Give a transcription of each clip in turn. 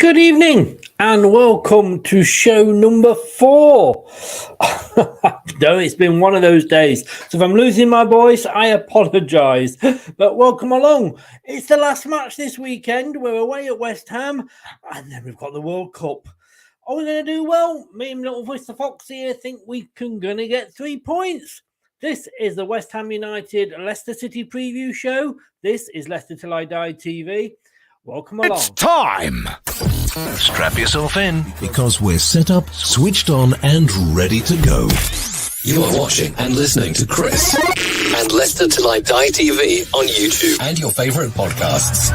Good evening and welcome to show number 4. No, it's been one of those days. So if I'm losing my voice, I apologise. But welcome along. It's the last match this weekend. We're away at West Ham and then we've got the World Cup. Are we going to do well? Me and little Mr. Fox here think we can going to get 3 points. This is the West Ham United Leicester City preview show. This is Leicester Till I Die TV. Welcome along. It's time! Strap yourself in, because we're set up, switched on, and ready to go. You are watching and listening to Chris and Leicester Till I Die TV on YouTube and your favourite podcasts.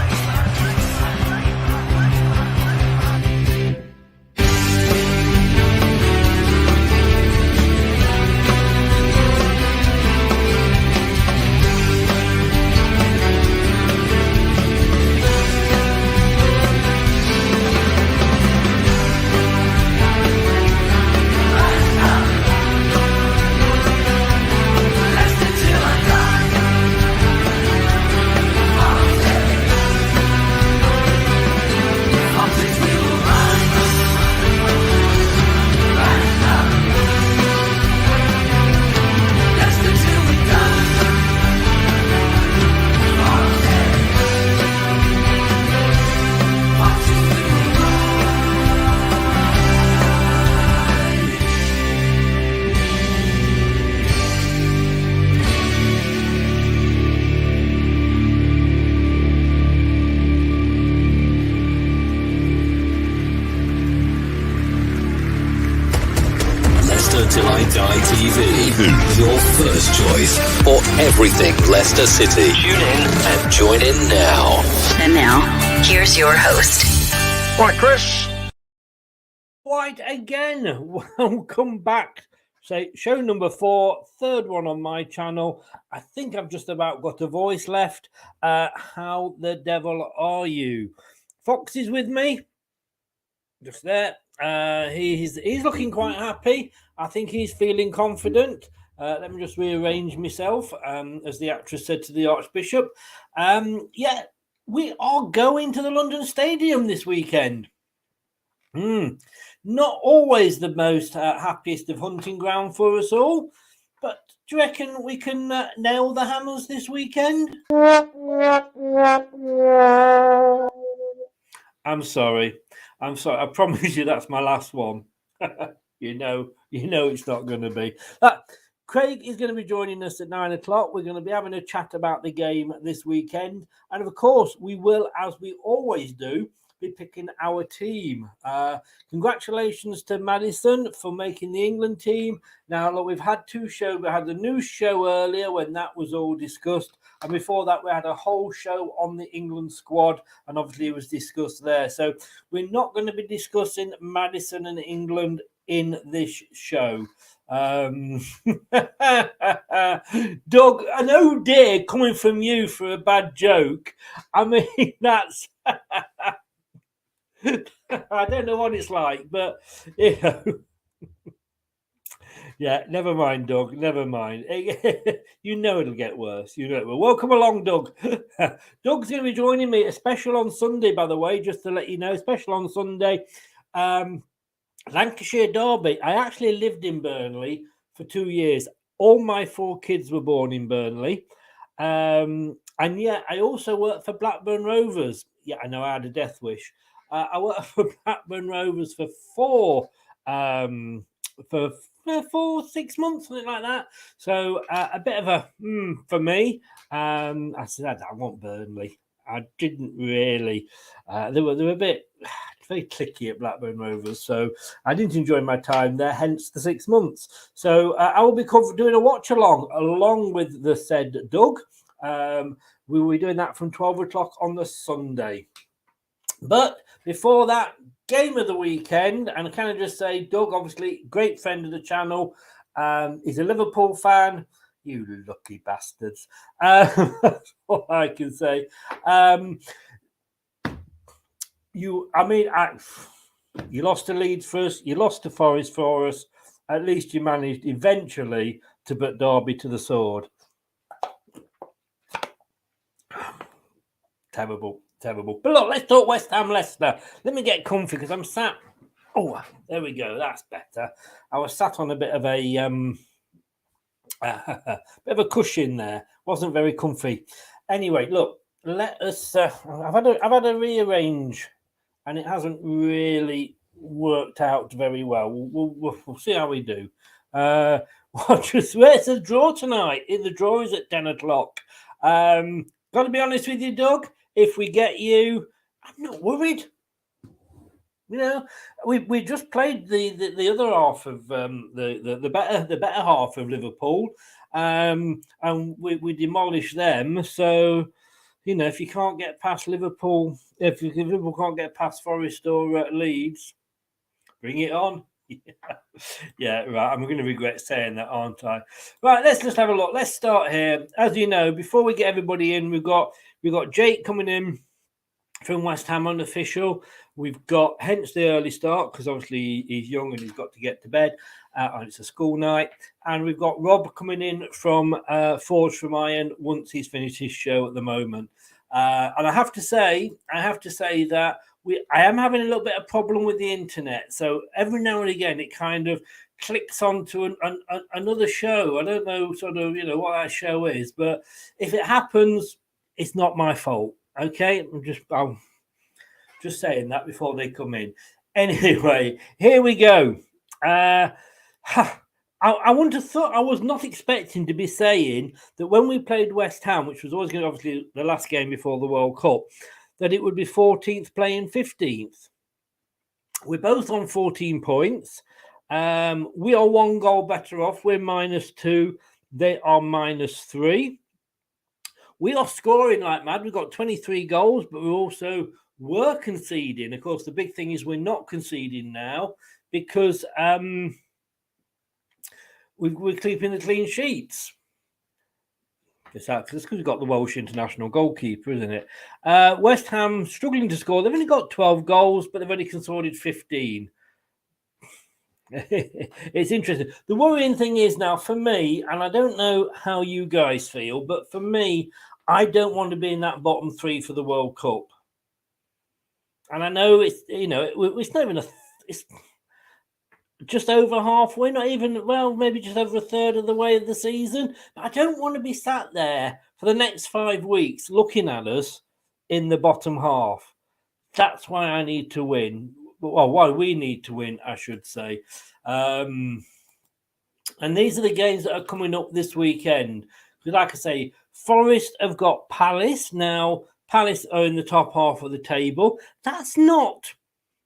Till I Die TV, your first choice for everything Leicester City. Tune in and join in now. And now, here's your host. Right, Chris. Right again. Welcome back. So, show number 4, third one on my channel. I think I've just about got a voice left. How the devil are you? Fox is with me. Just there. He's looking quite happy. I think he's feeling confident. Let me just rearrange myself, as the actress said to the Archbishop. Yeah, we are going to the London Stadium this weekend. Not always the most happiest of hunting ground for us all, but do you reckon we can nail the Hammers this weekend? I'm sorry. I promise you that's my last one. You know it's not going to be. Craig is going to be joining us at 9 o'clock. We're going to be having a chat about the game this weekend. And of course, we will, as we always do, be picking our team. Congratulations to Madison for making the England team. Now, look, we've had 2 shows. We had the news show earlier when that was all discussed. And before that, we had a whole show on the England squad. And obviously, it was discussed there. So we're not going to be discussing Madison and England in this show. Doug, an oh dear coming from you for a bad joke. I mean, that's... I don't know what it's like, but you know. Yeah, never mind, Doug. Never mind. You know it'll get worse. You know it will. Welcome along, Doug. Doug's going to be joining me. A special on Sunday, by the way, just to let you know. Special on Sunday. Lancashire Derby. I actually lived in Burnley for 2 years. All my 4 kids were born in Burnley. And yeah, I also worked for Blackburn Rovers. Yeah, I know I had a death wish. I worked for Blackburn Rovers for 6 months, something like that. So a bit of a for me. I said I want Burnley. I didn't really. They were a bit very cliquey at Blackburn Rovers, so I didn't enjoy my time there. Hence the 6 months. So I will be doing a watch along with the said Doug. We will be doing that from 12 o'clock on the Sunday. But before that, game of the weekend, and I kind of just say, Doug, obviously, great friend of the channel. He's a Liverpool fan. You lucky bastards. That's all I can say. You lost to Leeds for us. You lost to Forest for us. At least you managed eventually to put Derby to the sword. Terrible. Terrible. But look, let's talk West Ham Leicester. Let me get comfy because I'm sat. Oh, there we go. That's better. I was sat on a bit of a cushion there. Wasn't very comfy. Anyway, look. Let us. I've had a rearrange, and it hasn't really worked out very well. We'll see how we do. Where's the draw tonight? The draw is at 10 o'clock. Got to be honest with you, Doug. If we get you, I'm not worried. You know, we just played the other half of the better half of Liverpool, and we demolished them. So, you know, if you can't get past Liverpool, if Liverpool can't get past Forest or Leeds, bring it on. Yeah, right. I'm going to regret saying that, aren't I? Right, let's just have a look. Let's start here. As you know, before we get everybody in, we've got Jake coming in from West Ham unofficial. We've got hence the early start because obviously he's young and he's got to get to bed and it's a school night. And we've got Rob coming in from Forge from Iron once he's finished his show at the moment. And I have to say that I am having a little bit of problem with the internet. So every now and again, it kind of clicks onto another show. I don't know sort of, you know, what that show is, but if it happens, it's not my fault. Okay, I'm just saying that before they come in. Anyway, here we go. I wouldn't have thought, I was not expecting to be saying that when we played West Ham, which was always going to obviously the last game before the World Cup, that it would be 14th playing 15th. We're both on 14 points. We are one goal better off. We're -2. They are -3. We are scoring like mad. We've got 23 goals, but we're conceding. Of course, the big thing is we're not conceding now because we're keeping the clean sheets. It's because we've got the Welsh international goalkeeper, isn't it? West Ham struggling to score. They've only got 12 goals, but they've only conceded 15. It's interesting. The worrying thing is now for me, and I don't know how you guys feel, but for me, I don't want to be in that bottom three for the World Cup. And I know it's, you know, it's not even it's just over halfway, not even, well, maybe just over a third of the way of the season. But I don't want to be sat there for the next 5 weeks looking at us in the bottom half. That's why I need to win. Well, why we need to win, I should say. And these are the games that are coming up this weekend. Because like I say, Forest have got Palace. Now, Palace are in the top half of the table. That's not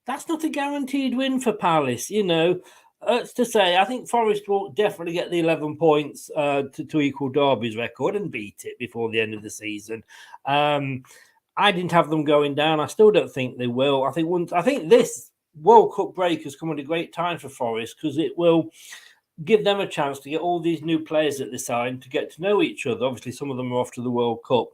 a guaranteed win for Palace, you know. It's to say, I think Forest will definitely get the 11 points to equal Derby's record and beat it before the end of the season. I didn't have them going down. I still don't think they will. I think this World Cup break has come at a great time for Forest because it will give them a chance to get all these new players that they signed to get to know each other. Obviously, some of them are off to the World Cup.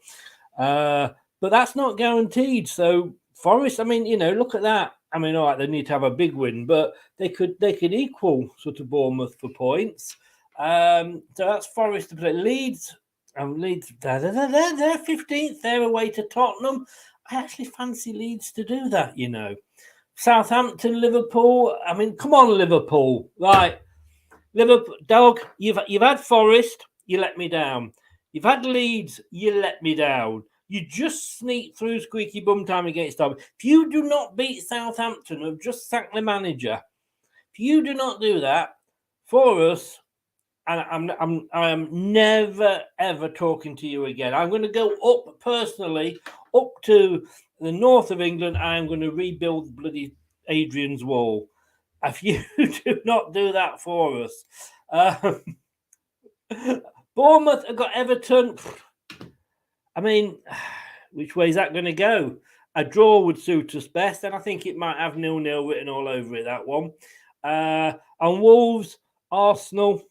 But that's not guaranteed. So Forest, I mean, you know, look at that. I mean, all right, they need to have a big win, but they could equal sort of Bournemouth for points. So that's Forest to play. Leeds, they're 15th. They're away to Tottenham. I actually fancy Leeds to do that, you know. Southampton, Liverpool. I mean, come on, Liverpool. Right. Liverpool, dog, you've had Forest, you let me down. You've had Leeds, you let me down. You just sneak through squeaky bum time against Derby. If you do not beat Southampton, who've just sacked the manager, if you do not do that for us, and I am never ever talking to you again. I'm going to go up personally up to the north of England. I'm going to rebuild bloody Adrian's Wall. If you do not do that for us, Bournemouth have got Everton. I mean, which way is that going to go? A draw would suit us best, and I think it might have 0-0 written all over it, that one. And Wolves, Arsenal.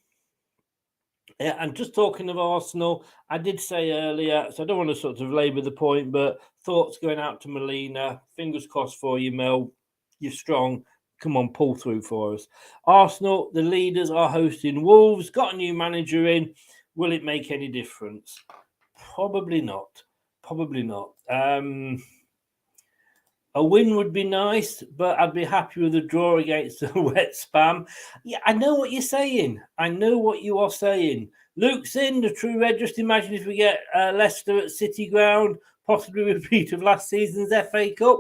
Yeah, and just talking of Arsenal, I did say earlier, so I don't want to sort of labour the point, but thoughts going out to Molina. Fingers crossed for you, Mel. You're strong. Come on, pull through for us. Arsenal, the leaders, are hosting Wolves. Got a new manager in. Will it make any difference? Probably not. Probably not. A win would be nice, but I'd be happy with a draw against the wet spam. Yeah, I know what you're saying. I know what you are saying. Luke's in, the true red. Just imagine if we get Leicester at City Ground, possibly a repeat of last season's FA Cup.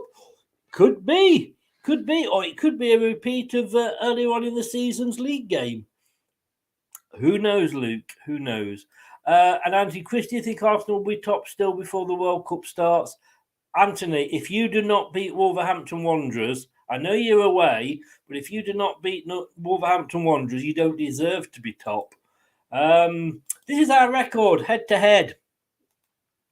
Could be. Or it could be a repeat of earlier on in the season's league game. Who knows, Luke? Who knows? And Anthony Christie, I think Arsenal will be top still before the World Cup starts. Anthony, if you do not beat Wolverhampton Wanderers, I know you're away, but if you do not beat Wolverhampton Wanderers, you don't deserve to be top. This is our record, head-to-head.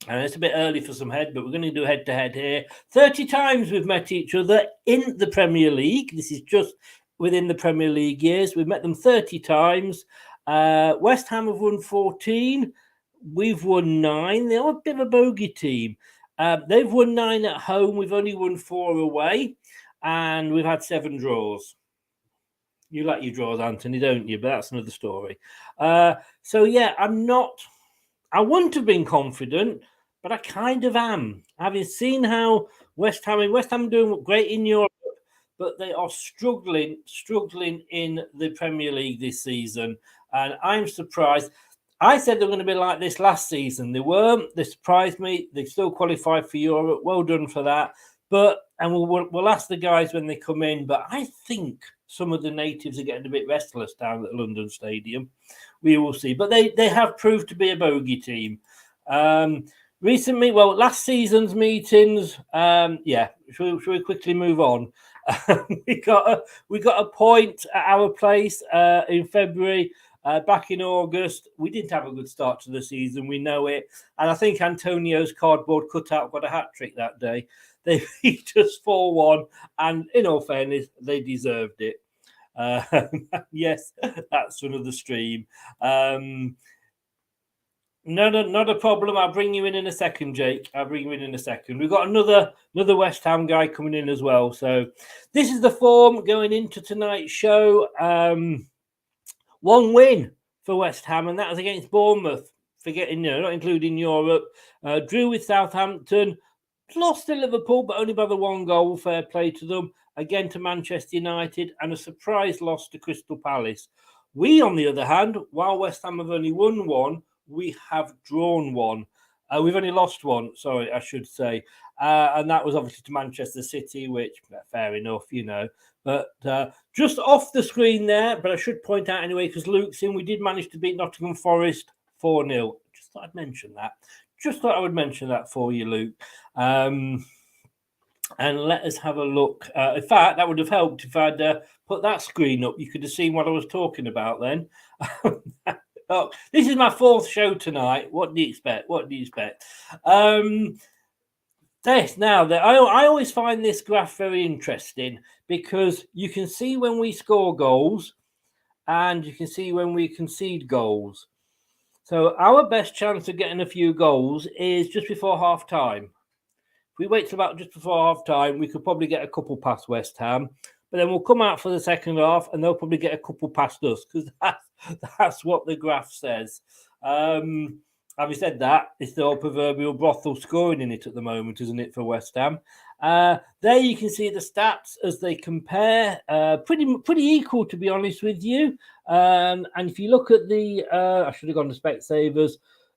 And it's a bit early for some head, but we're going to do head-to-head here. 30 times we've met each other in the Premier League. This is just within the Premier League years. We've met them 30 times. West Ham have won 14. We've won 9. They're a bit of a bogey team. They've won 9 at home. We've only won 4 away. And we've had 7 draws. You like your draws, Anthony, don't you? But that's another story. So, yeah, I wouldn't have been confident, but I kind of am. Having seen how West Ham doing great in Europe, but they are struggling in the Premier League this season. And I'm surprised. I said they were going to be like this last season. They weren't. They surprised me. They still qualified for Europe. Well done for that. And we'll ask the guys when they come in. But I think some of the natives are getting a bit restless down at the London Stadium. We will see. But they have proved to be a bogey team. Recently, last season's meetings. Should we quickly move on? we got a point at our place in February. Back in August, we didn't have a good start to the season. We know it. And I think Antonio's cardboard cutout got a hat-trick that day. They beat us 4-1. And in all fairness, they deserved it. Yes, that's another stream. No, not a problem. I'll bring you in a second, Jake. I'll bring you in a second. We've got another West Ham guy coming in as well. So this is the form going into tonight's show. 1 win for West Ham, and that was against Bournemouth. Forgetting, not including Europe. Drew with Southampton. Lost to Liverpool, but only by the 1 goal. Fair play to them. Again to Manchester United, and a surprise loss to Crystal Palace. We, on the other hand, while West Ham have only won 1, we have drawn 1. We've only lost 1, sorry, I should say. And that was obviously to Manchester City, which, fair enough, But just off the screen there, but I should point out anyway, because Luke's in, we did manage to beat Nottingham Forest 4-0. Just thought I'd mention that. Just thought I would mention that for you, Luke. And let us have a look. In fact, that would have helped if I'd put that screen up. You could have seen what I was talking about then. Oh, this is my 4th show tonight. What do you expect? I always find this graph very interesting because you can see when we score goals and you can see when we concede goals. So our best chance of getting a few goals is just before half time. If we wait till about just before half time, we could probably get a couple past West Ham. But then we'll come out for the second half and they'll probably get a couple past us because that's what the graph says. Having said that, it's the old proverbial brothel scoring in it at the moment, isn't it, for West Ham? There you can see the stats as they compare. Pretty equal, to be honest with you. And if you look at the, I should have gone to Specsavers,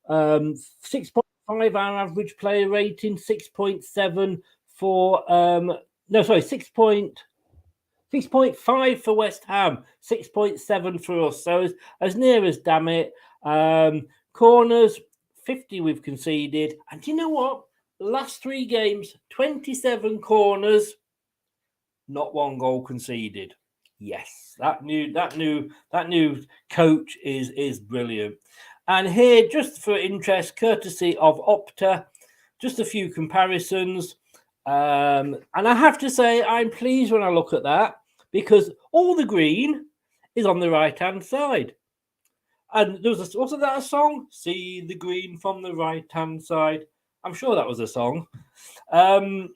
6.5 our average player rating, 6.7 for, 6.5 for West Ham, 6.7 for us. So as near as damn it. Corners, 50 we've conceded. And you know what? Last 3 games, 27 corners, not 1 goal conceded. Yes, that new coach is brilliant. And here, just for interest, courtesy of Opta, just a few comparisons. And I have to say, I'm pleased when I look at that because all the green is on the right-hand side. And there was wasn't that a song? See the green from the right-hand side. I'm sure that was a song. No,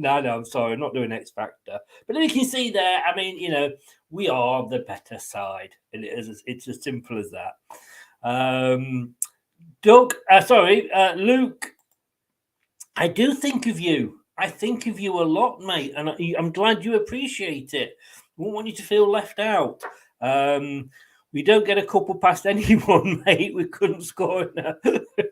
I'm sorry. I'm not doing X Factor. But then you can see there, I mean, we are the better side. And it's as simple as that. Luke, I do think of you I think of you a lot, mate, and I'm glad you appreciate it. I won't want you to feel left out. We don't get a couple past anyone, mate. We couldn't score in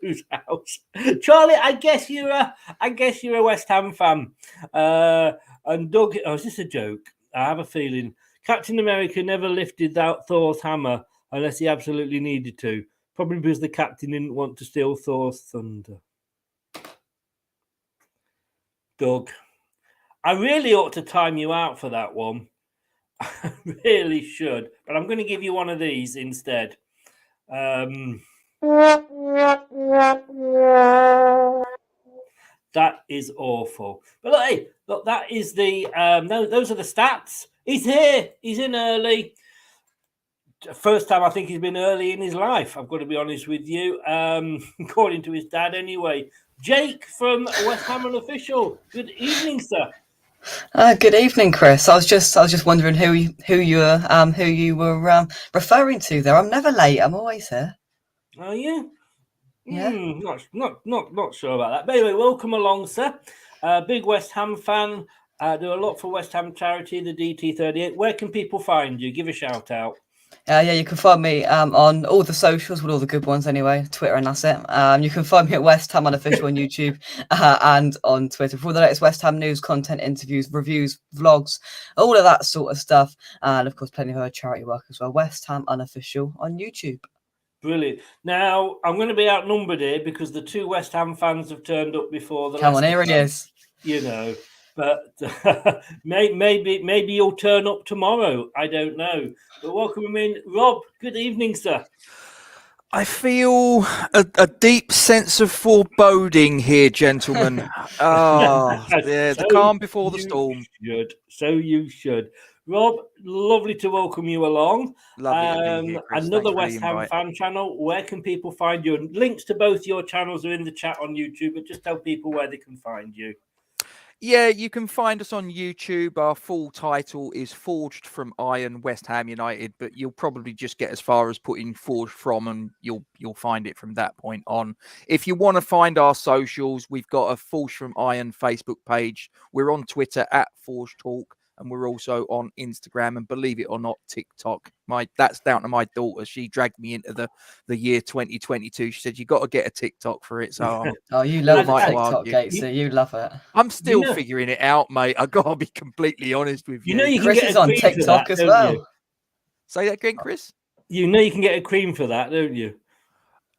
whose house. Charlie, I guess you're a West Ham fan. And Doug, is this a joke? I have a feeling Captain America never lifted that Thor's hammer unless he absolutely needed to. Probably because the captain didn't want to steal Thor's thunder. Doug, I really ought to time you out for that one. I really should, but I'm going to give you one of these instead. That is awful. But look, hey, look, that is the those are the stats. He's here. He's in early. First time I think he's been early in his life. I've got to be honest with you. According to his dad, anyway. Jake from West Ham Unofficial. Good evening, sir. Good evening, Chris. I was just wondering who you were referring to there. I'm never late. I'm always here. Are you? Yeah. Not sure about that. But anyway, welcome along, sir. Big West Ham fan. Do a lot for West Ham charity, the DT38. Where can people find you? Give a shout out. Yeah, you can find me on all the socials, with all the good ones anyway, Twitter, and that's it. You can find me at West Ham Unofficial on YouTube and on Twitter for all the latest West Ham news, content, interviews, reviews, vlogs, all of that sort of stuff. And of course, plenty of her charity work as well. West Ham Unofficial on YouTube. Brilliant. Now, I'm going to be outnumbered here because the two West Ham fans have turned up before the Come on, here it is. You know, but maybe you'll turn up tomorrow. I don't know. But welcome him in. Rob, good evening, sir. I feel a deep sense of foreboding here, gentlemen. The calm before the storm. So you should. Rob, lovely to welcome you along. Lovely here, Chris. Another West Ham fan channel. Where can people find you? And links to both your channels are in the chat on YouTube, but just tell people where they can find you. Yeah, you can find us on YouTube. Our full title is Forged from Iron, West Ham United, but you'll probably just get as far as putting Forged from, and you'll find it from that point on. If you want to find our socials, we've got a Forged from Iron Facebook page. We're on Twitter at Forged Talk, and we're also on Instagram, and believe it or not, TikTok. That's down to my daughter. She dragged me into the year 2022. She said, you got to get a TikTok for it. So you love TikTok, Gatesy. You love it. I'm still figuring it out, mate. I got to be completely honest with you. You know, you can Chris get is on TikTok as well. You? Say that again, Chris. You know you can get a cream for that, don't you?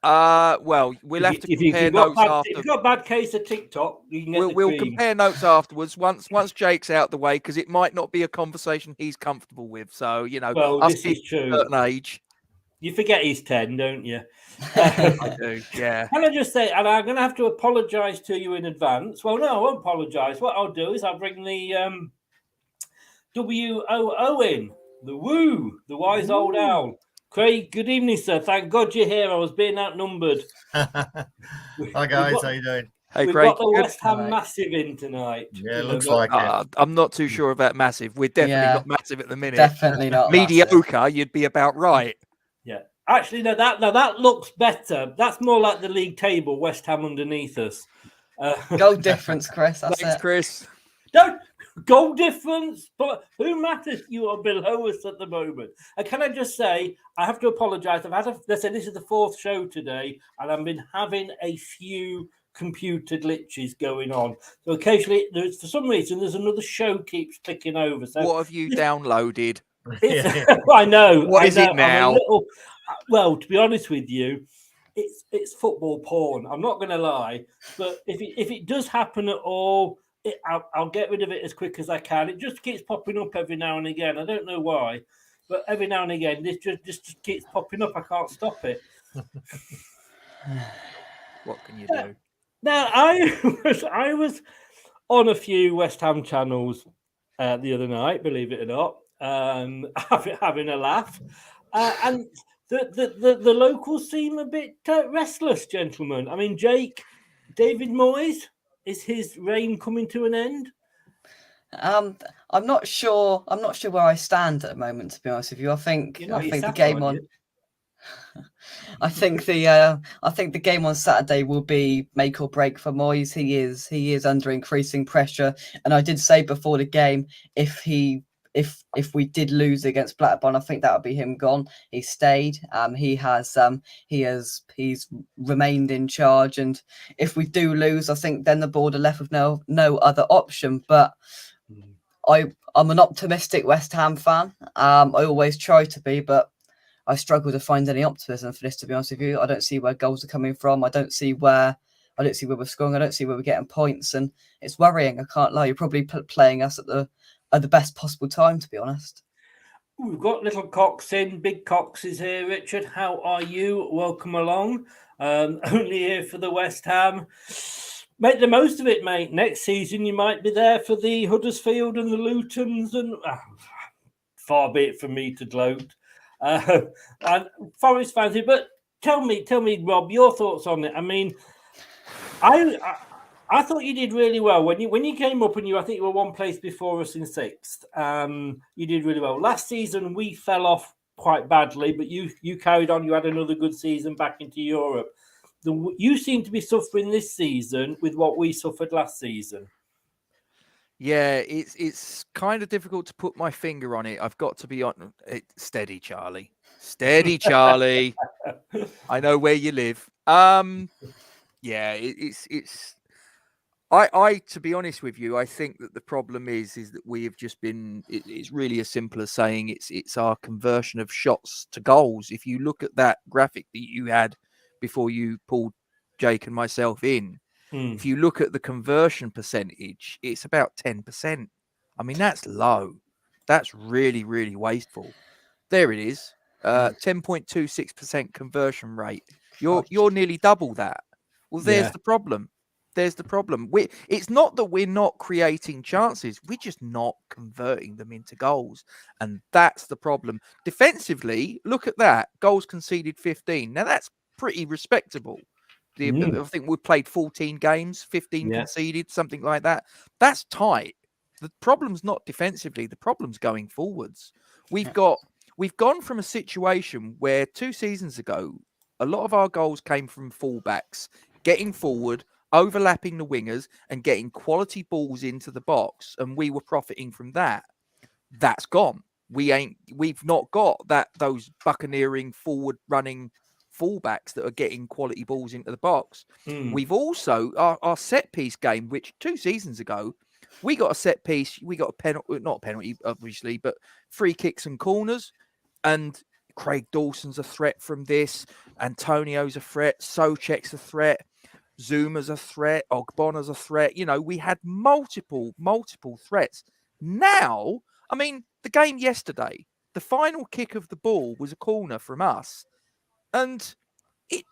Well, we'll have to compare notes after. If you've got a bad case of TikTok, you can get we'll compare notes afterwards once Jake's out the way, because it might not be a conversation he's comfortable with. So, you know, this is true. At a certain age. You forget he's 10, don't you? I do, yeah. Can I just say, and I'm going to have to apologise to you in advance. Well, no, I won't apologise. What I'll do is I'll bring the WOO in, the wise old owl. Craig, good evening, sir. Thank God you're here. I was being outnumbered. Hi, guys. How you doing? Hey, we've Craig. Got the West Ham massive in tonight. Yeah, looks like it. I'm not too sure about massive. We're definitely not massive at the minute. Definitely not mediocre. massive. You'd be about right. Yeah. Actually, no, that looks better. That's more like the league table, West Ham underneath us. Goal difference, Chris. That's Thanks, it. Chris. Don't goal difference, but who matters? You are below us at the moment. And can I just say, I have to apologise. They said this is the fourth show today, and I've been having a few computer glitches going on. So occasionally, for some reason, there's another show keeps clicking over. So what have you downloaded? I know. What is it now? Well, to be honest with you, it's football porn. I'm not going to lie, but if it does happen at all, I'll get rid of it as quick as I can. It just keeps popping up every now and again. I don't know why, but every now and again, this just keeps popping up. I can't stop it. What can you do? Now, I was on a few West Ham channels the other night, believe it or not, having a laugh, and the locals seem a bit restless, gentlemen. I mean, David Moyes. Is his reign coming to an end? I'm not sure. I'm not sure where I stand at the moment, to be honest with you. I think the game on. I think the game on Saturday will be make or break for Moyes. He is under increasing pressure, and I did say before the game, if we did lose against Blackburn, I think that would be him gone. He stayed. He's remained in charge, and if we do lose, I think then the board are left with no other option. But I'm an optimistic West Ham fan. I always try to be, but I struggle to find any optimism for this, to be honest with you. I don't see where goals are coming from. I don't see where we're scoring. I don't see where we're getting points, and it's worrying. I can't lie. You're probably playing us at the best possible time, to be honest. We've got little Cox in. Big Cox is here. Richard, how are you? Welcome along. Only here for the West Ham. Make the most of it, mate. Next season, you might be there for the Huddersfield and the Lutons, and far be it from me to gloat. And Forest fans here, but tell me, Rob, your thoughts on it. I mean, I thought you did really well when you came up, and I think you were one place before us in sixth. You did really well. Last season we fell off quite badly, but you carried on. You had another good season back into Europe. You seem to be suffering this season with what we suffered last season. Yeah, it's kind of difficult to put my finger on it. I've got to be on it. Steady, Charlie. Steady, Charlie. I know where you live. Yeah, it's. I to be honest with you, I think that the problem is that we have just been. It's really as simple as saying it's our conversion of shots to goals. If you look at that graphic that you had before you pulled Jake and myself in. If you look at the conversion percentage, it's about 10%. I mean, that's low. That's really, really wasteful. There it is. 10.26% conversion rate. You're nearly double that. Well, there's the problem. There's the problem. It's not that we're not creating chances. We're just not converting them into goals. And that's the problem. Defensively, look at that. Goals conceded 15. Now, that's pretty respectable. I think we played 14 games, 15 conceded, something like that. That's tight. The problem's not defensively. The problem's going forwards. We've gone from a situation where 2 seasons ago, a lot of our goals came from fullbacks, getting forward, overlapping the wingers, and getting quality balls into the box, and we were profiting from that. That's gone. We've not got those buccaneering forward running fullbacks that are getting quality balls into the box. We've also our set piece game, which 2 seasons ago we got a set piece, we got a penalty, not a penalty obviously, but free kicks and corners, and Craig Dawson's a threat from this, Antonio's a threat, Soucek's a threat, Zuma's a threat, Ogbonna's a threat. We had multiple threats. Now, I mean, the game yesterday, the final kick of the ball was a corner from us. And it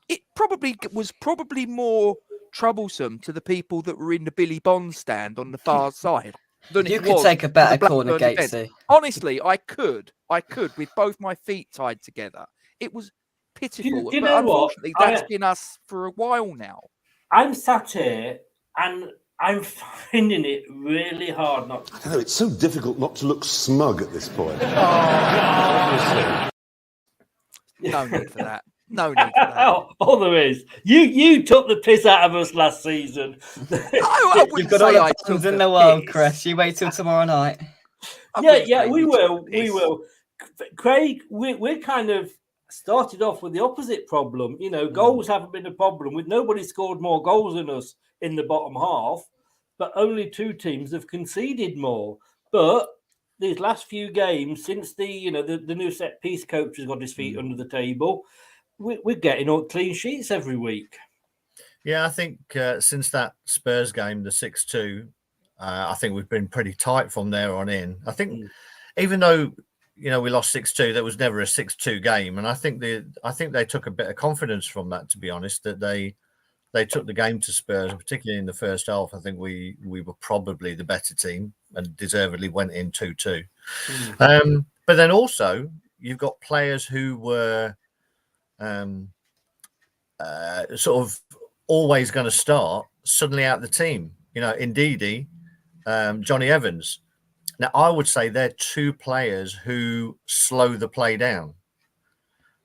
was probably more troublesome to the people that were in the Billy Bond stand on the far side than you it could was take a better to the corner, Blackburn Gatesy. defence. Honestly, I could with both my feet tied together. It was pitiful. Do you but know unfortunately, what? that's been us for a while now. I'm sat here and I'm finding it really hard not to. I know, it's so difficult not to look smug at this point. No need for that. No need for that. Oh, there is. You took the piss out of us last season. You've got all the problems in the world, Chris. You wait till tomorrow night. Yeah, we will. We will. Craig, we're kind of started off with the opposite problem. Goals haven't been a problem. Nobody scored more goals than us in the bottom half, but only 2 teams have conceded more. But these last few games, since the new set piece coach has got his feet under the table, we're getting all clean sheets every week. Yeah, I think since that Spurs game, the 6-2, I think we've been pretty tight from there on in. I think even though we lost 6-2, there was never a 6-2 game, and I think they took a bit of confidence from that. To be honest, that they took the game to Spurs, and particularly in the first half, I think we were probably the better team and deservedly went in 2-2. But then also you've got players who were sort of always going to start suddenly out the team. Ndidi, Johnny Evans. Now, I would say they're 2 players who slow the play down.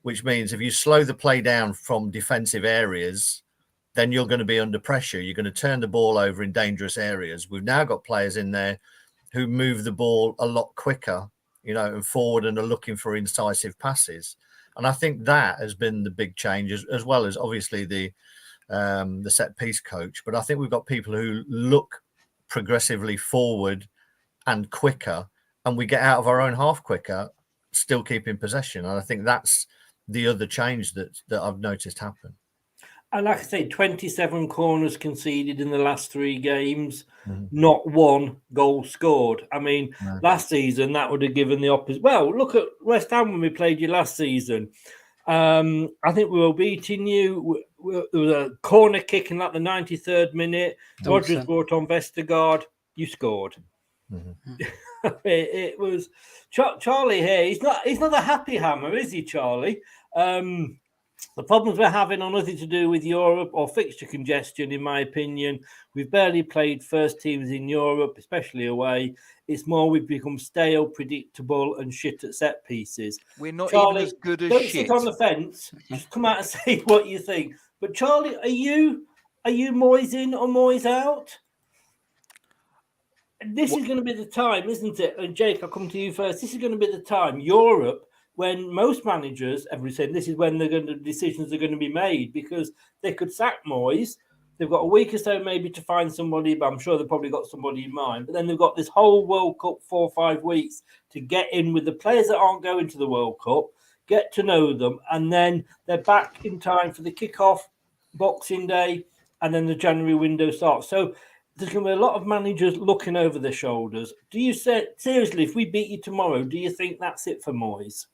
which means if you slow the play down from defensive areas, then you're going to be under pressure. You're going to turn the ball over in dangerous areas. We've now got players in there who move the ball a lot quicker, and forward and are looking for incisive passes. And I think that has been the big change, as well as obviously the set piece coach. But I think we've got people who look progressively forward and quicker, and we get out of our own half quicker, still keeping possession. And I think that's the other change that I've noticed happen. And like I say, 27 corners conceded in the last 3 games, not 1 goal scored. I mean, last season, that would have given the opposite. Well, look at West Ham when we played you last season. I think we were beating you. There was a corner kick in like the 93rd minute. Rodgers brought on Vestergaard. You scored. It was Charlie here. He's not a happy hammer, is he, Charlie? The problems we're having are nothing to do with Europe or fixture congestion, in my opinion. We've barely played first teams in Europe, especially away. It's more we've become stale, predictable, and shit at set pieces. We're not Charlie, even as good as don't shit. sit on the fence. Just come out and say what you think. But Charlie, are you Moyes in or Moyes out? This is going to be the time, isn't it? And Jake, I'll come to you first. This is going to be the time. Europe, when most managers, everybody said this is when decisions are going to be made, because they could sack Moyes. They've got a week or so maybe to find somebody, but I'm sure they've probably got somebody in mind. But then they've got this whole World Cup 4 or 5 weeks to get in with the players that aren't going to the World Cup, get to know them, and then they're back in time for the kickoff, Boxing Day, and then the January window starts. So there's going to be a lot of managers looking over their shoulders. Do you say, seriously, if we beat you tomorrow, do you think that's it for Moyes?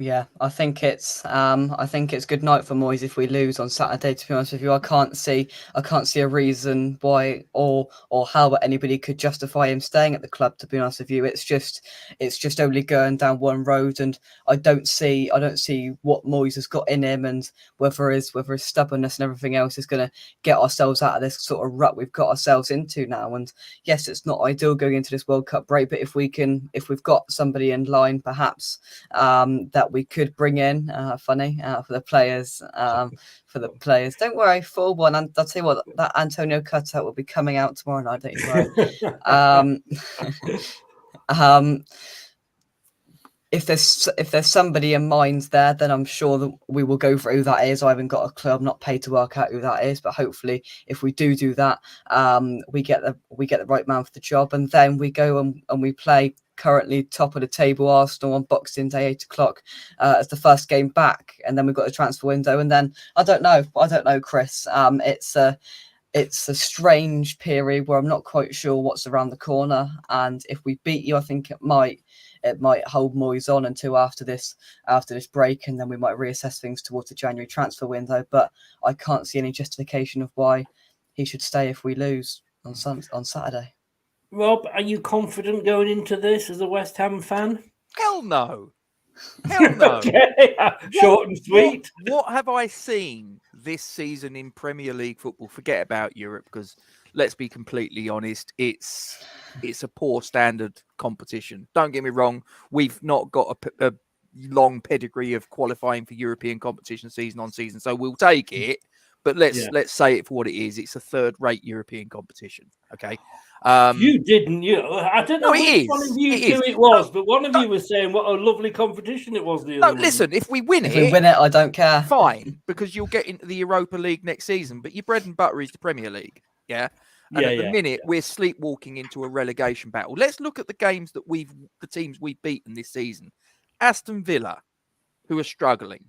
Yeah, I think it's good night for Moyes if we lose on Saturday. To be honest with you, I can't see a reason why or how anybody could justify him staying at the club. To be honest with you, it's just only going down one road, and I don't see what Moyes has got in him, and whether his stubbornness and everything else is going to get ourselves out of this sort of rut we've got ourselves into now. And yes, it's not ideal going into this World Cup break, but if we've got somebody in line, perhaps that we could bring in for the players. Don't worry, full one. And I'll tell you what, that Antonio cutout will be coming out tomorrow night. Don't you worry. If there's somebody in mind there, then I'm sure that we will go for who that is. I haven't got a clue. I'm not paid to work out who that is, but hopefully, if we do that, we get the right man for the job, and then we go and we play currently top of the table Arsenal on Boxing Day, 8:00 as the first game back, and then we've got the transfer window, and then I don't know, Chris. It's a strange period where I'm not quite sure what's around the corner, and if we beat you, I think it might hold Moyes on until after this break, and then we might reassess things towards the January transfer window. But I can't see any justification of why he should stay if we lose on Saturday. Rob, are you confident going into this as a West Ham fan? Hell no. Hell no. Okay. Short and sweet. What have I seen this season in Premier League football? Forget about Europe, because let's be completely honest, it's a poor standard competition. Don't get me wrong, we've not got a long pedigree of qualifying for European competition season on season, so we'll take it. But let's say it for what it is. It's a third-rate European competition. Okay. You didn't. I don't know which one of you two it was, but one of you was saying what a lovely competition it was. The other listen. If we win it, I don't care. Fine, because you'll get into the Europa League next season. But your bread and butter is the Premier League. Yeah. And at the minute, we're sleepwalking into a relegation battle. Let's look at the games that the teams we've beaten this season. Aston Villa, who are struggling.